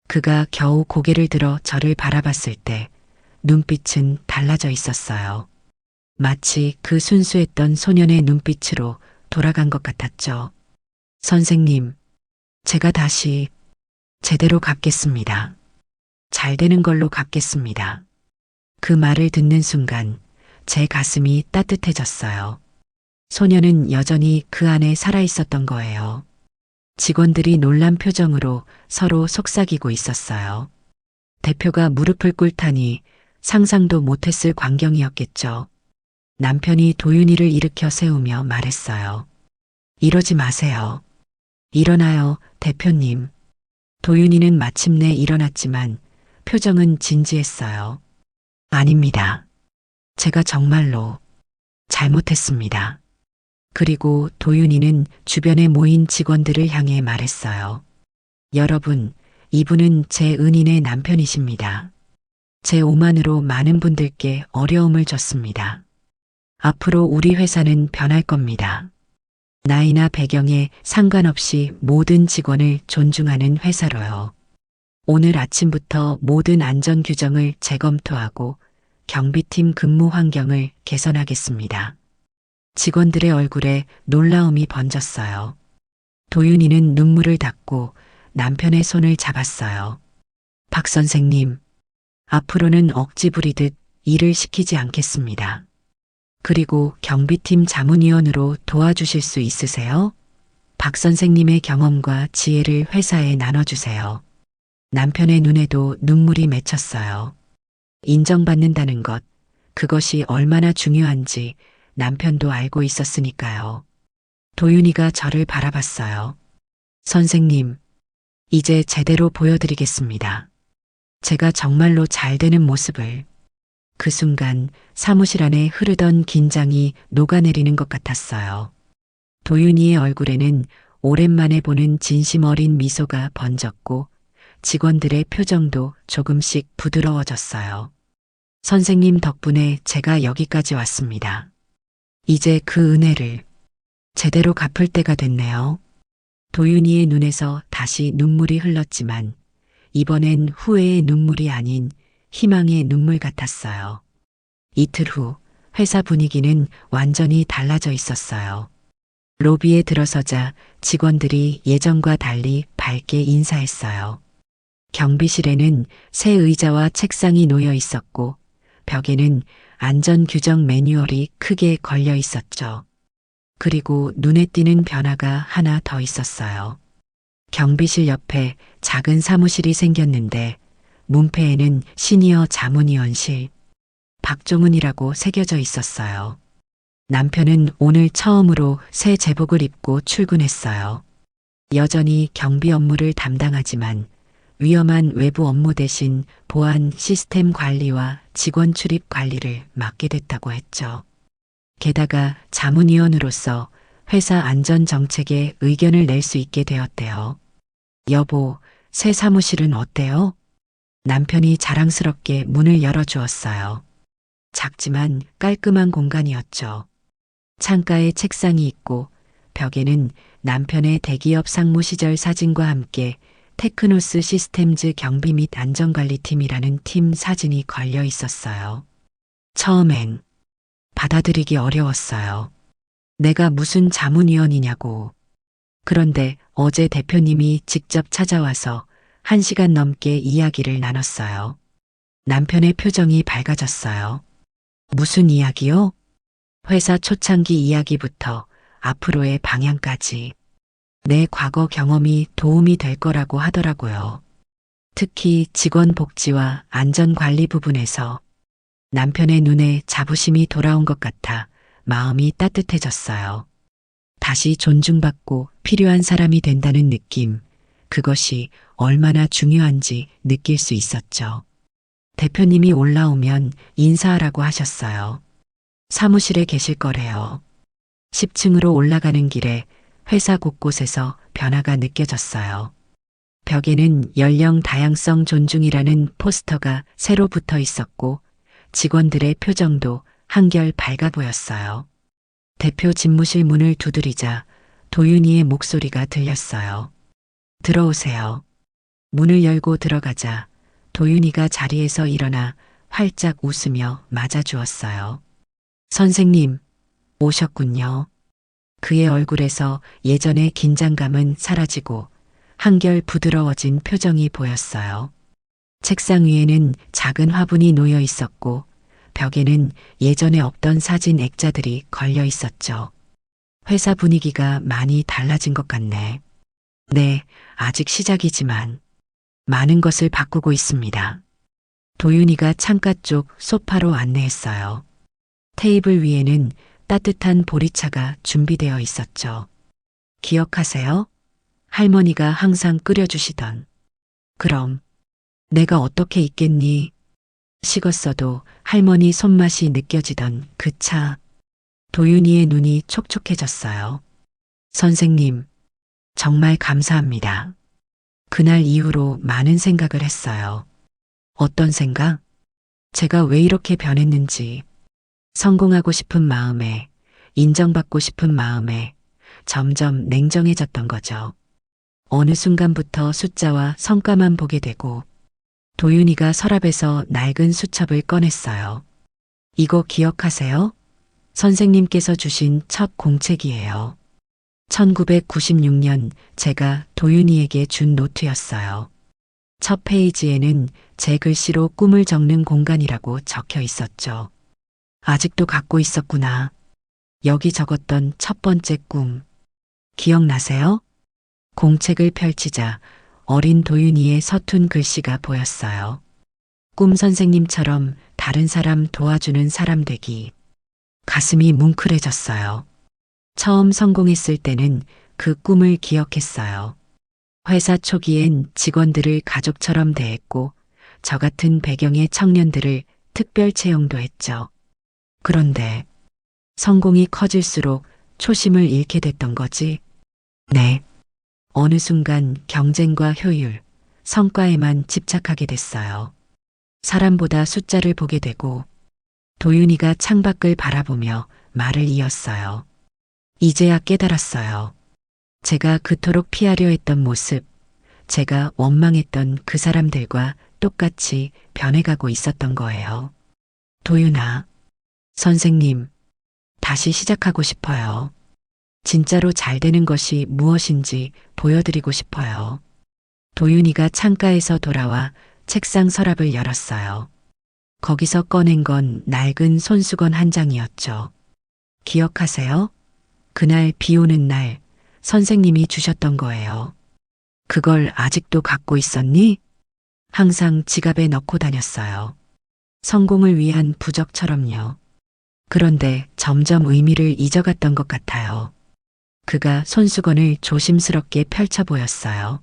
그가 겨우 고개를 들어 저를 바라봤을 때 눈빛은 달라져 있었어요. 마치 그 순수했던 소년의 눈빛으로 돌아간 것 같았죠. 선생님, 제가 다시 제대로 갚겠습니다. 잘 되는 걸로 갚겠습니다. 그 말을 듣는 순간 제 가슴이 따뜻해졌어요. 소년은 여전히 그 안에 살아 있었던 거예요. 직원들이 놀란 표정으로 서로 속삭이고 있었어요. 대표가 무릎을 꿇다니 상상도 못했을 광경이었겠죠. 남편이 도윤이를 일으켜 세우며 말했어요. 이러지 마세요. 일어나요, 대표님. 도윤이는 마침내 일어났지만 표정은 진지했어요. 아닙니다. 제가 정말로 잘못했습니다. 그리고 도윤이는 주변에 모인 직원들을 향해 말했어요. 여러분, 이분은 제 은인의 남편이십니다. 제 오만으로 많은 분들께 어려움을 줬습니다. 앞으로 우리 회사는 변할 겁니다. 나이나 배경에 상관없이 모든 직원을 존중하는 회사로요. 오늘 아침부터 모든 안전 규정을 재검토하고 경비팀 근무 환경을 개선하겠습니다. 직원들의 얼굴에 놀라움이 번졌어요. 도윤이는 눈물을 닦고 남편의 손을 잡았어요. 박 선생님, 앞으로는 억지 부리듯 일을 시키지 않겠습니다. 그리고 경비팀 자문위원으로 도와주실 수 있으세요? 박 선생님의 경험과 지혜를 회사에 나눠주세요. 남편의 눈에도 눈물이 맺혔어요. 인정받는다는 것, 그것이 얼마나 중요한지 남편도 알고 있었으니까요. 도윤이가 저를 바라봤어요. 선생님, 이제 제대로 보여드리겠습니다. 제가 정말로 잘 되는 모습을. 그 순간 사무실 안에 흐르던 긴장이 녹아내리는 것 같았어요. 도윤이의 얼굴에는 오랜만에 보는 진심 어린 미소가 번졌고 직원들의 표정도 조금씩 부드러워졌어요. 선생님 덕분에 제가 여기까지 왔습니다. 이제 그 은혜를 제대로 갚을 때가 됐네요. 도윤이의 눈에서 다시 눈물이 흘렀지만 이번엔 후회의 눈물이 아닌 희망의 눈물 같았어요. 이틀 후 회사 분위기는 완전히 달라져 있었어요. 로비에 들어서자 직원들이 예전과 달리 밝게 인사했어요. 경비실에는 새 의자와 책상이 놓여 있었고 벽에는 안전규정 매뉴얼이 크게 걸려 있었죠. 그리고 눈에 띄는 변화가 하나 더 있었어요. 경비실 옆에 작은 사무실이 생겼는데 문패에는 시니어 자문위원실 박종훈이라고 새겨져 있었어요. 남편은 오늘 처음으로 새 제복을 입고 출근했어요. 여전히 경비 업무를 담당하지만 위험한 외부 업무 대신 보안 시스템 관리와 직원 출입 관리를 맡게 됐다고 했죠. 게다가 자문위원으로서 회사 안전 정책에 의견을 낼 수 있게 되었대요. 여보, 새 사무실은 어때요? 남편이 자랑스럽게 문을 열어주었어요. 작지만 깔끔한 공간이었죠. 창가에 책상이 있고 벽에는 남편의 대기업 상무 시절 사진과 함께 테크노스 시스템즈 경비 및 안전관리팀이라는 팀 사진이 걸려 있었어요. 처음엔 받아들이기 어려웠어요. 내가 무슨 자문위원이냐고. 그런데 어제 대표님이 직접 찾아와서 1시간 넘게 이야기를 나눴어요. 남편의 표정이 밝아졌어요. 무슨 이야기요? 회사 초창기 이야기부터 앞으로의 방향까지. 내 과거 경험이 도움이 될 거라고 하더라고요. 특히 직원 복지와 안전 관리 부분에서 남편의 눈에 자부심이 돌아온 것 같아 마음이 따뜻해졌어요. 다시 존중받고 필요한 사람이 된다는 느낌, 그것이 얼마나 중요한지 느낄 수 있었죠. 대표님이 올라오면 인사하라고 하셨어요. 사무실에 계실 거래요. 10층으로 올라가는 길에 회사 곳곳에서 변화가 느껴졌어요. 벽에는 연령 다양성 존중이라는 포스터가 새로 붙어 있었고 직원들의 표정도 한결 밝아 보였어요. 대표 집무실 문을 두드리자 도윤이의 목소리가 들렸어요. 들어오세요. 문을 열고 들어가자 도윤이가 자리에서 일어나 활짝 웃으며 맞아주었어요. 선생님, 오셨군요. 그의 얼굴에서 예전의 긴장감은 사라지고 한결 부드러워진 표정이 보였어요. 책상 위에는 작은 화분이 놓여 있었고 벽에는 예전에 없던 사진 액자들이 걸려 있었죠. 회사 분위기가 많이 달라진 것 같네. 네, 아직 시작이지만 많은 것을 바꾸고 있습니다. 도윤이가 창가 쪽 소파로 안내했어요. 테이블 위에는 따뜻한 보리차가 준비되어 있었죠. 기억하세요? 할머니가 항상 끓여주시던. 그럼 내가 어떻게 있겠니? 식었어도 할머니 손맛이 느껴지던 그 차. 도윤이의 눈이 촉촉해졌어요. 선생님, 정말 감사합니다. 그날 이후로 많은 생각을 했어요. 어떤 생각? 제가 왜 이렇게 변했는지. 성공하고 싶은 마음에, 인정받고 싶은 마음에 점점 냉정해졌던 거죠. 어느 순간부터 숫자와 성과만 보게 되고 도윤이가 서랍에서 낡은 수첩을 꺼냈어요. 이거 기억하세요? 선생님께서 주신 첫 공책이에요. 1996년 제가 도윤이에게 준 노트였어요. 첫 페이지에는 제 글씨로 꿈을 적는 공간이라고 적혀 있었죠. 아직도 갖고 있었구나. 여기 적었던 첫 번째 꿈. 기억나세요? 공책을 펼치자 어린 도윤이의 서툰 글씨가 보였어요. 꿈 선생님처럼 다른 사람 도와주는 사람 되기. 가슴이 뭉클해졌어요. 처음 성공했을 때는 그 꿈을 기억했어요. 회사 초기엔 직원들을 가족처럼 대했고 저 같은 배경의 청년들을 특별 채용도 했죠. 그런데 성공이 커질수록 초심을 잃게 됐던 거지. 네. 어느 순간 경쟁과 효율, 성과에만 집착하게 됐어요. 사람보다 숫자를 보게 되고 도윤이가 창밖을 바라보며 말을 이었어요. 이제야 깨달았어요. 제가 그토록 피하려 했던 모습, 제가 원망했던 그 사람들과 똑같이 변해가고 있었던 거예요. 도윤아, 선생님, 다시 시작하고 싶어요. 진짜로 잘 되는 것이 무엇인지 보여드리고 싶어요. 도윤이가 창가에서 돌아와 책상 서랍을 열었어요. 거기서 꺼낸 건 낡은 손수건 한 장이었죠. 기억하세요? 그날 비 오는 날 선생님이 주셨던 거예요. 그걸 아직도 갖고 있었니? 항상 지갑에 넣고 다녔어요. 성공을 위한 부적처럼요. 그런데 점점 의미를 잊어갔던 것 같아요. 그가 손수건을 조심스럽게 펼쳐 보였어요.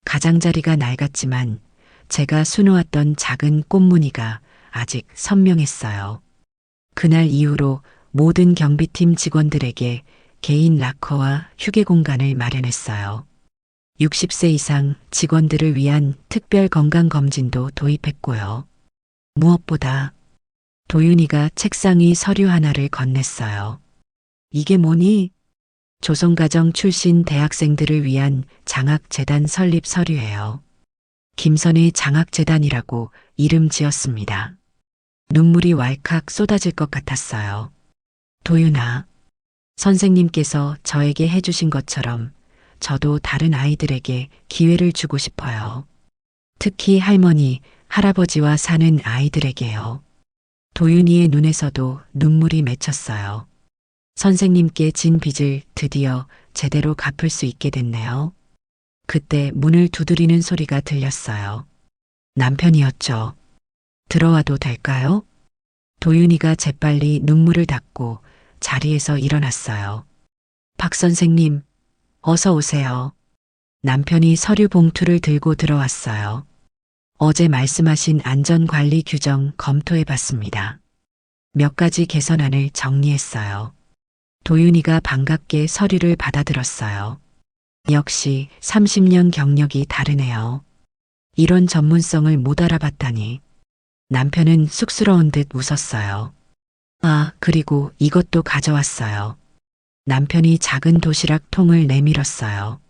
가장자리가 낡았지만 제가 수놓았던 작은 꽃무늬가 아직 선명했어요. 그날 이후로 모든 경비팀 직원들에게 개인 락커와 휴게 공간을 마련했어요. 60세 이상 직원들을 위한 특별 건강검진도 도입했고요. 무엇보다 도윤이가 책상 위 서류 하나를 건넸어요. 이게 뭐니? 조선가정 출신 대학생들을 위한 장학재단 설립 서류예요. 김선의 장학재단이라고 이름 지었습니다. 눈물이 왈칵 쏟아질 것 같았어요. 도윤아, 선생님께서 저에게 해주신 것처럼 저도 다른 아이들에게 기회를 주고 싶어요. 특히 할머니, 할아버지와 사는 아이들에게요. 도윤이의 눈에서도 눈물이 맺혔어요. 선생님께 진 빚을 드디어 제대로 갚을 수 있게 됐네요. 그때 문을 두드리는 소리가 들렸어요. 남편이었죠. 들어와도 될까요? 도윤이가 재빨리 눈물을 닦고 자리에서 일어났어요. 박 선생님, 어서 오세요. 남편이 서류 봉투를 들고 들어왔어요. 어제 말씀하신 안전관리 규정 검토해 봤습니다. 몇 가지 개선안을 정리했어요. 도윤이가 반갑게 서류를 받아들었어요. 역시 30년 경력이 다르네요. 이런 전문성을 못 알아봤다니. 남편은 쑥스러운 듯 웃었어요. 아, 그리고 이것도 가져왔어요. 남편이 작은 도시락 통을 내밀었어요.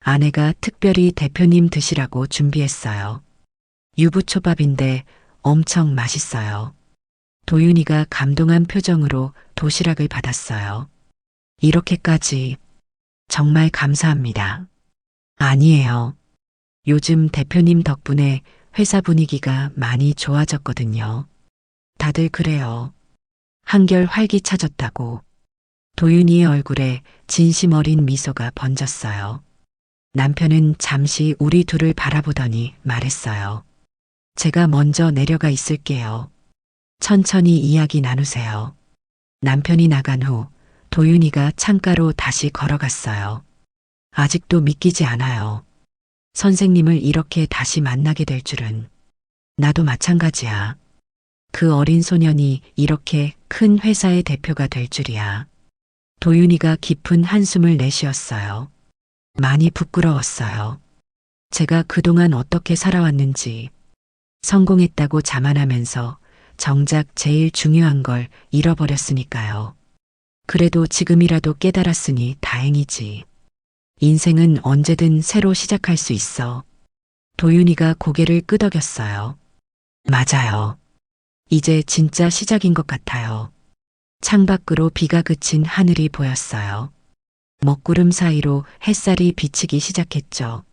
아내가 특별히 대표님 드시라고 준비했어요. 유부초밥인데 엄청 맛있어요. 도윤이가 감동한 표정으로 도시락을 받았어요. 이렇게까지 정말 감사합니다. 아니에요. 요즘 대표님 덕분에 회사 분위기가 많이 좋아졌거든요. 다들 그래요. 한결 활기차졌다고. 도윤이의 얼굴에 진심 어린 미소가 번졌어요. 남편은 잠시 우리 둘을 바라보더니 말했어요. 제가 먼저 내려가 있을게요. 천천히 이야기 나누세요. 남편이 나간 후 도윤이가 창가로 다시 걸어갔어요. 아직도 믿기지 않아요. 선생님을 이렇게 다시 만나게 될 줄은. 나도 마찬가지야. 그 어린 소년이 이렇게 큰 회사의 대표가 될 줄이야. 도윤이가 깊은 한숨을 내쉬었어요. 많이 부끄러웠어요. 제가 그동안 어떻게 살아왔는지, 성공했다고 자만하면서 정작 제일 중요한 걸 잃어버렸으니까요. 그래도 지금이라도 깨달았으니 다행이지. 인생은 언제든 새로 시작할 수 있어. 도윤이가 고개를 끄덕였어요. 맞아요. 이제 진짜 시작인 것 같아요. 창밖으로 비가 그친 하늘이 보였어요. 먹구름 사이로 햇살이 비치기 시작했죠.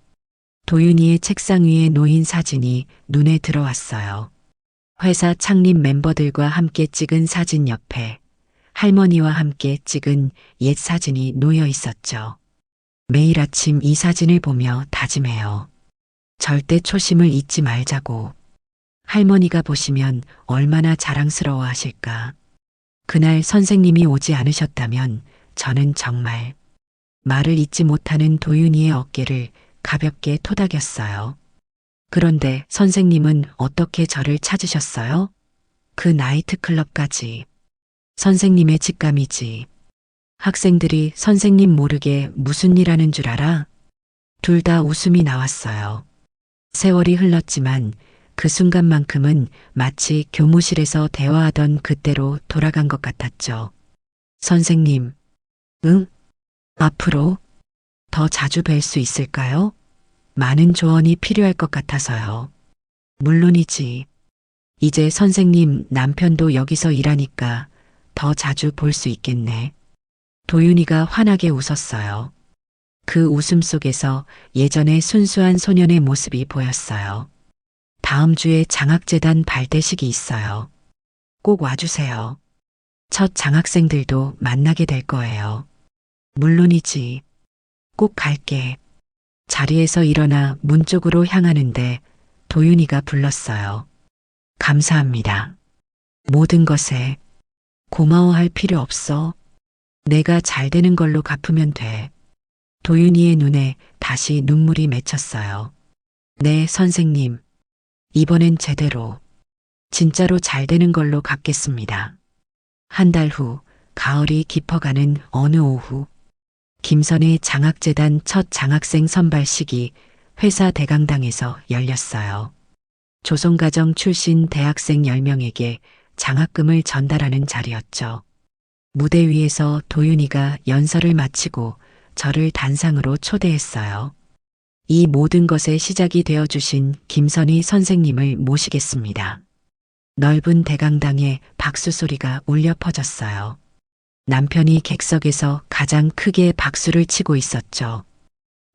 도윤이의 책상 위에 놓인 사진이 눈에 들어왔어요. 회사 창립 멤버들과 함께 찍은 사진 옆에 할머니와 함께 찍은 옛 사진이 놓여 있었죠. 매일 아침 이 사진을 보며 다짐해요. 절대 초심을 잊지 말자고. 할머니가 보시면 얼마나 자랑스러워 하실까. 그날 선생님이 오지 않으셨다면 저는 정말 말을 잇지 못하는 도윤이의 어깨를 가볍게 토닥였어요. 그런데 선생님은 어떻게 저를 찾으셨어요? 그 나이트클럽까지. 선생님의 직감이지. 학생들이 선생님 모르게 무슨 일 하는 줄 알아? 둘 다 웃음이 나왔어요. 세월이 흘렀지만 그 순간만큼은 마치 교무실에서 대화하던 그때로 돌아간 것 같았죠. 선생님, 응? 앞으로 더 자주 뵐 수 있을까요? 많은 조언이 필요할 것 같아서요. 물론이지. 이제 선생님 남편도 여기서 일하니까 더 자주 볼 수 있겠네. 도윤이가 환하게 웃었어요. 그 웃음 속에서 예전의 순수한 소년의 모습이 보였어요. 다음 주에 장학재단 발대식이 있어요. 꼭 와주세요. 첫 장학생들도 만나게 될 거예요. 물론이지. 꼭 갈게. 자리에서 일어나 문 쪽으로 향하는데 도윤이가 불렀어요. 감사합니다. 모든 것에 고마워할 필요 없어. 내가 잘 되는 걸로 갚으면 돼. 도윤이의 눈에 다시 눈물이 맺혔어요. 네, 선생님. 이번엔 제대로, 진짜로 잘 되는 걸로 갚겠습니다. 한 달 후, 가을이 깊어가는 어느 오후, 김선의 장학재단 첫 장학생 선발식이 회사 대강당에서 열렸어요. 조선가정 출신 대학생 10명에게 장학금을 전달하는 자리였죠. 무대 위에서 도윤이가 연설을 마치고 저를 단상으로 초대했어요. 이 모든 것의 시작이 되어주신 김선희 선생님을 모시겠습니다. 넓은 대강당에 박수 소리가 울려 퍼졌어요. 남편이 객석에서 가장 크게 박수를 치고 있었죠.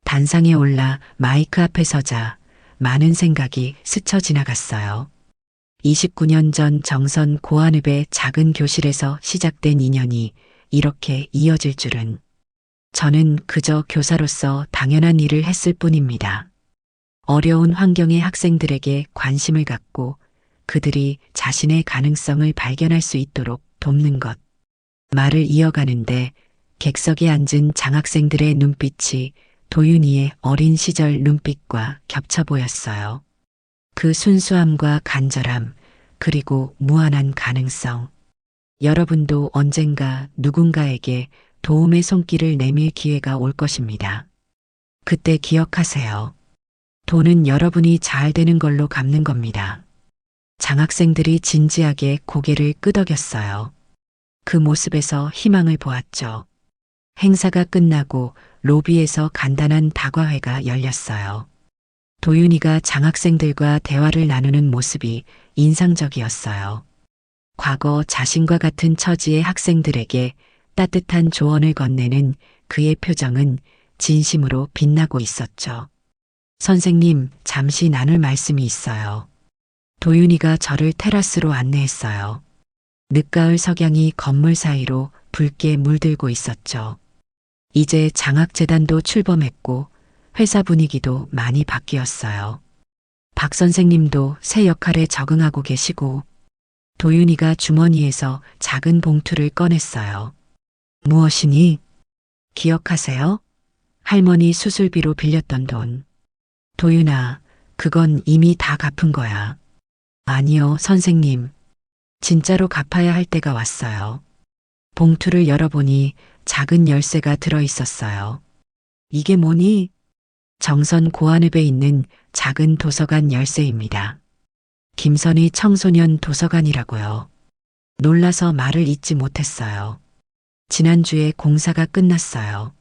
단상에 올라 마이크 앞에 서자 많은 생각이 스쳐 지나갔어요. 29년 전 정선 고한읍의 작은 교실에서 시작된 인연이 이렇게 이어질 줄은. 저는 그저 교사로서 당연한 일을 했을 뿐입니다. 어려운 환경의 학생들에게 관심을 갖고 그들이 자신의 가능성을 발견할 수 있도록 돕는 것. 말을 이어가는데 객석에 앉은 장학생들의 눈빛이 도윤이의 어린 시절 눈빛과 겹쳐 보였어요. 그 순수함과 간절함, 그리고 무한한 가능성. 여러분도 언젠가 누군가에게 도움의 손길을 내밀 기회가 올 것입니다. 그때 기억하세요. 돈은 여러분이 잘 되는 걸로 갚는 겁니다. 장학생들이 진지하게 고개를 끄덕였어요. 그 모습에서 희망을 보았죠. 행사가 끝나고 로비에서 간단한 다과회가 열렸어요. 도윤이가 장학생들과 대화를 나누는 모습이 인상적이었어요. 과거 자신과 같은 처지의 학생들에게 따뜻한 조언을 건네는 그의 표정은 진심으로 빛나고 있었죠. 선생님, 잠시 나눌 말씀이 있어요. 도윤이가 저를 테라스로 안내했어요. 늦가을 석양이 건물 사이로 붉게 물들고 있었죠. 이제 장학재단도 출범했고 회사 분위기도 많이 바뀌었어요. 박 선생님도 새 역할에 적응하고 계시고 도윤이가 주머니에서 작은 봉투를 꺼냈어요. 무엇이니? 기억하세요? 할머니 수술비로 빌렸던 돈. 도윤아, 그건 이미 다 갚은 거야. 아니요, 선생님. 진짜로 갚아야 할 때가 왔어요. 봉투를 열어보니 작은 열쇠가 들어 있었어요. 이게 뭐니? 정선 고한읍에 있는 작은 도서관 열쇠입니다. 김선희 청소년 도서관이라고요. 놀라서 말을 잇지 못했어요. 지난주에 공사가 끝났어요.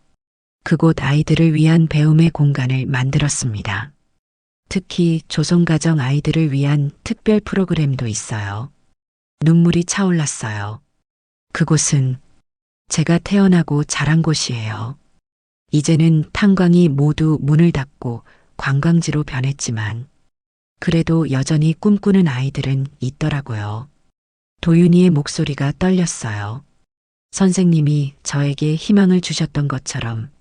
그곳 아이들을 위한 배움의 공간을 만들었습니다. 특히 조선가정 아이들을 위한 특별 프로그램도 있어요. 눈물이 차올랐어요. 그곳은 제가 태어나고 자란 곳이에요. 이제는 탄광이 모두 문을 닫고 관광지로 변했지만 그래도 여전히 꿈꾸는 아이들은 있더라고요. 도윤이의 목소리가 떨렸어요. 선생님이 저에게 희망을 주셨던 것처럼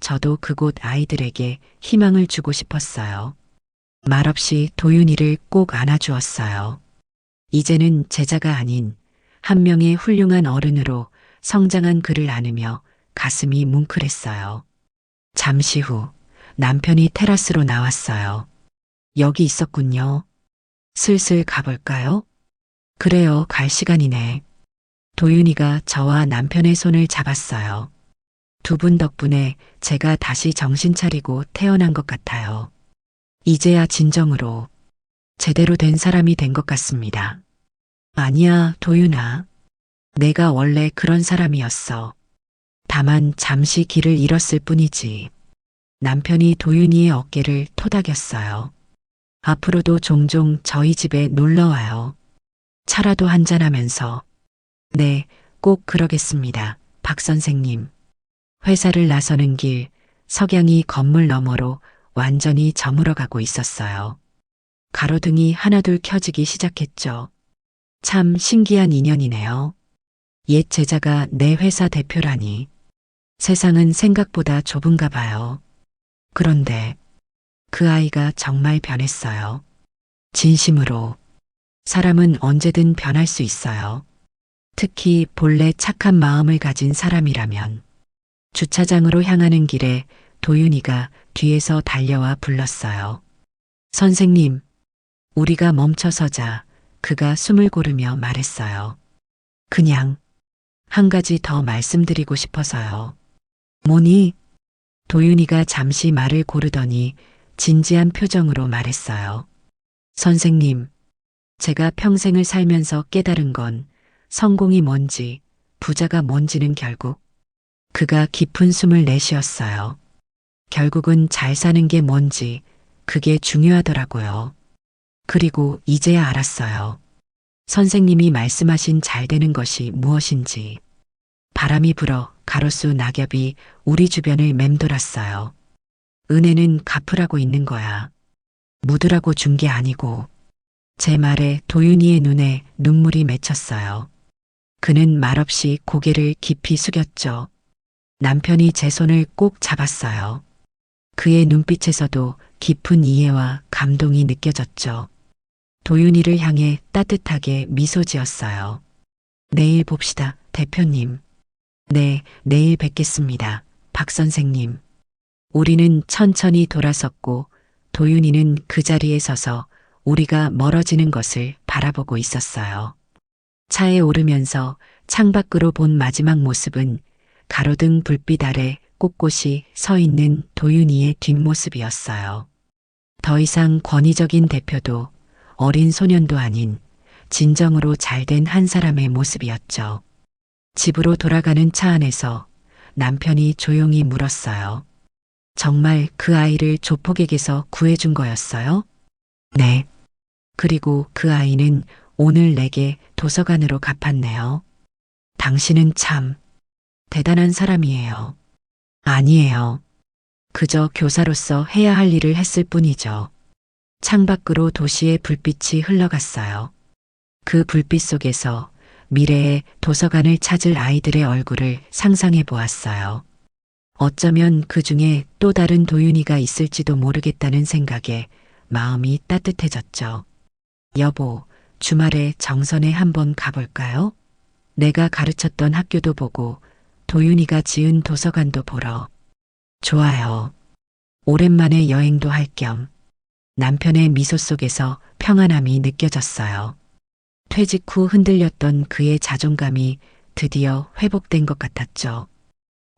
저도 그곳 아이들에게 희망을 주고 싶었어요. 말없이 도윤이를 꼭 안아주었어요. 이제는 제자가 아닌 한 명의 훌륭한 어른으로 성장한 그를 안으며 가슴이 뭉클했어요. 잠시 후 남편이 테라스로 나왔어요. 여기 있었군요. 슬슬 가볼까요? 그래요, 갈 시간이네. 도윤이가 저와 남편의 손을 잡았어요. 두 분 덕분에 제가 다시 정신 차리고 태어난 것 같아요. 이제야 진정으로 제대로 된 사람이 된 것 같습니다. 아니야, 도윤아. 내가 원래 그런 사람이었어. 다만 잠시 길을 잃었을 뿐이지. 남편이 도윤이의 어깨를 토닥였어요. 앞으로도 종종 저희 집에 놀러 와요. 차라도 한잔하면서. 네, 꼭 그러겠습니다, 박 선생님. 회사를 나서는 길, 석양이 건물 너머로 완전히 저물어가고 있었어요. 가로등이 하나둘 켜지기 시작했죠. 참 신기한 인연이네요. 옛 제자가 내 회사 대표라니. 세상은 생각보다 좁은가 봐요. 그런데 그 아이가 정말 변했어요. 진심으로. 사람은 언제든 변할 수 있어요. 특히 본래 착한 마음을 가진 사람이라면. 주차장으로 향하는 길에 도윤이가 뒤에서 달려와 불렀어요. 선생님, 우리가 멈춰서자. 그가 숨을 고르며 말했어요. 그냥 한 가지 더 말씀드리고 싶어서요. 뭐니? 도윤이가 잠시 말을 고르더니 진지한 표정으로 말했어요. 선생님, 제가 평생을 살면서 깨달은 건 성공이 뭔지, 부자가 뭔지는 결국 그가 깊은 숨을 내쉬었어요. 결국은 잘 사는 게 뭔지 그게 중요하더라고요. 그리고 이제야 알았어요. 선생님이 말씀하신 잘 되는 것이 무엇인지. 바람이 불어 가로수 낙엽이 우리 주변을 맴돌았어요. 은혜는 갚으라고 있는 거야. 묻으라고 준 게 아니고. 제 말에 도윤이의 눈에 눈물이 맺혔어요. 그는 말없이 고개를 깊이 숙였죠. 남편이 제 손을 꼭 잡았어요. 그의 눈빛에서도 깊은 이해와 감동이 느껴졌죠. 도윤이를 향해 따뜻하게 미소 지었어요. 내일 봅시다, 대표님. 네, 내일 뵙겠습니다, 박 선생님. 우리는 천천히 돌아섰고 도윤이는 그 자리에 서서 우리가 멀어지는 것을 바라보고 있었어요. 차에 오르면서 창밖으로 본 마지막 모습은 가로등 불빛 아래 꼿꼿이 서 있는 도윤이의 뒷모습이었어요. 더 이상 권위적인 대표도 어린 소년도 아닌 진정으로 잘된 한 사람의 모습이었죠. 집으로 돌아가는 차 안에서 남편이 조용히 물었어요. 정말 그 아이를 조폭에게서 구해준 거였어요? 네. 그리고 그 아이는 오늘 내게 도서관으로 갚았네요. 당신은 참 대단한 사람이에요. 아니에요. 그저 교사로서 해야 할 일을 했을 뿐이죠. 창밖으로 도시의 불빛이 흘러갔어요. 그 불빛 속에서 미래의 도서관을 찾을 아이들의 얼굴을 상상해 보았어요. 어쩌면 그 중에 또 다른 도윤이가 있을지도 모르겠다는 생각에 마음이 따뜻해졌죠. 여보, 주말에 정선에 한번 가볼까요? 내가 가르쳤던 학교도 보고 도윤이가 지은 도서관도 보러. 좋아요. 오랜만에 여행도 할 겸. 남편의 미소 속에서 평안함이 느껴졌어요. 퇴직 후 흔들렸던 그의 자존감이 드디어 회복된 것 같았죠.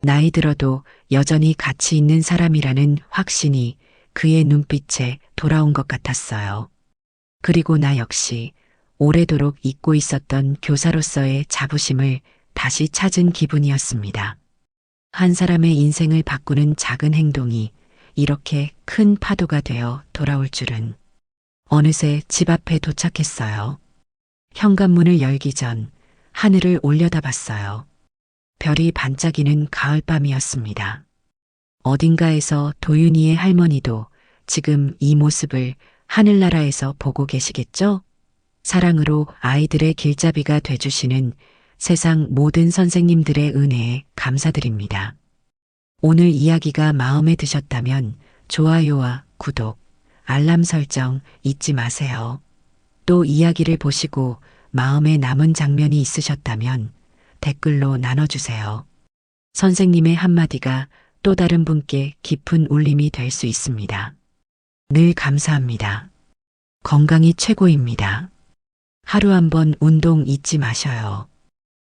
나이 들어도 여전히 가치 있는 사람이라는 확신이 그의 눈빛에 돌아온 것 같았어요. 그리고 나 역시 오래도록 잊고 있었던 교사로서의 자부심을 다시 찾은 기분이었습니다. 한 사람의 인생을 바꾸는 작은 행동이 이렇게 큰 파도가 되어 돌아올 줄은. 어느새 집 앞에 도착했어요. 현관문을 열기 전 하늘을 올려다봤어요. 별이 반짝이는 가을밤이었습니다. 어딘가에서 도윤이의 할머니도 지금 이 모습을 하늘나라에서 보고 계시겠죠? 사랑으로 아이들의 길잡이가 돼주시는 세상 모든 선생님들의 은혜에 감사드립니다. 오늘 이야기가 마음에 드셨다면 좋아요와 구독, 알람 설정 잊지 마세요. 또 이야기를 보시고 마음에 남은 장면이 있으셨다면 댓글로 나눠주세요. 선생님의 한마디가 또 다른 분께 깊은 울림이 될 수 있습니다. 늘 감사합니다. 건강이 최고입니다. 하루 한번 운동 잊지 마셔요.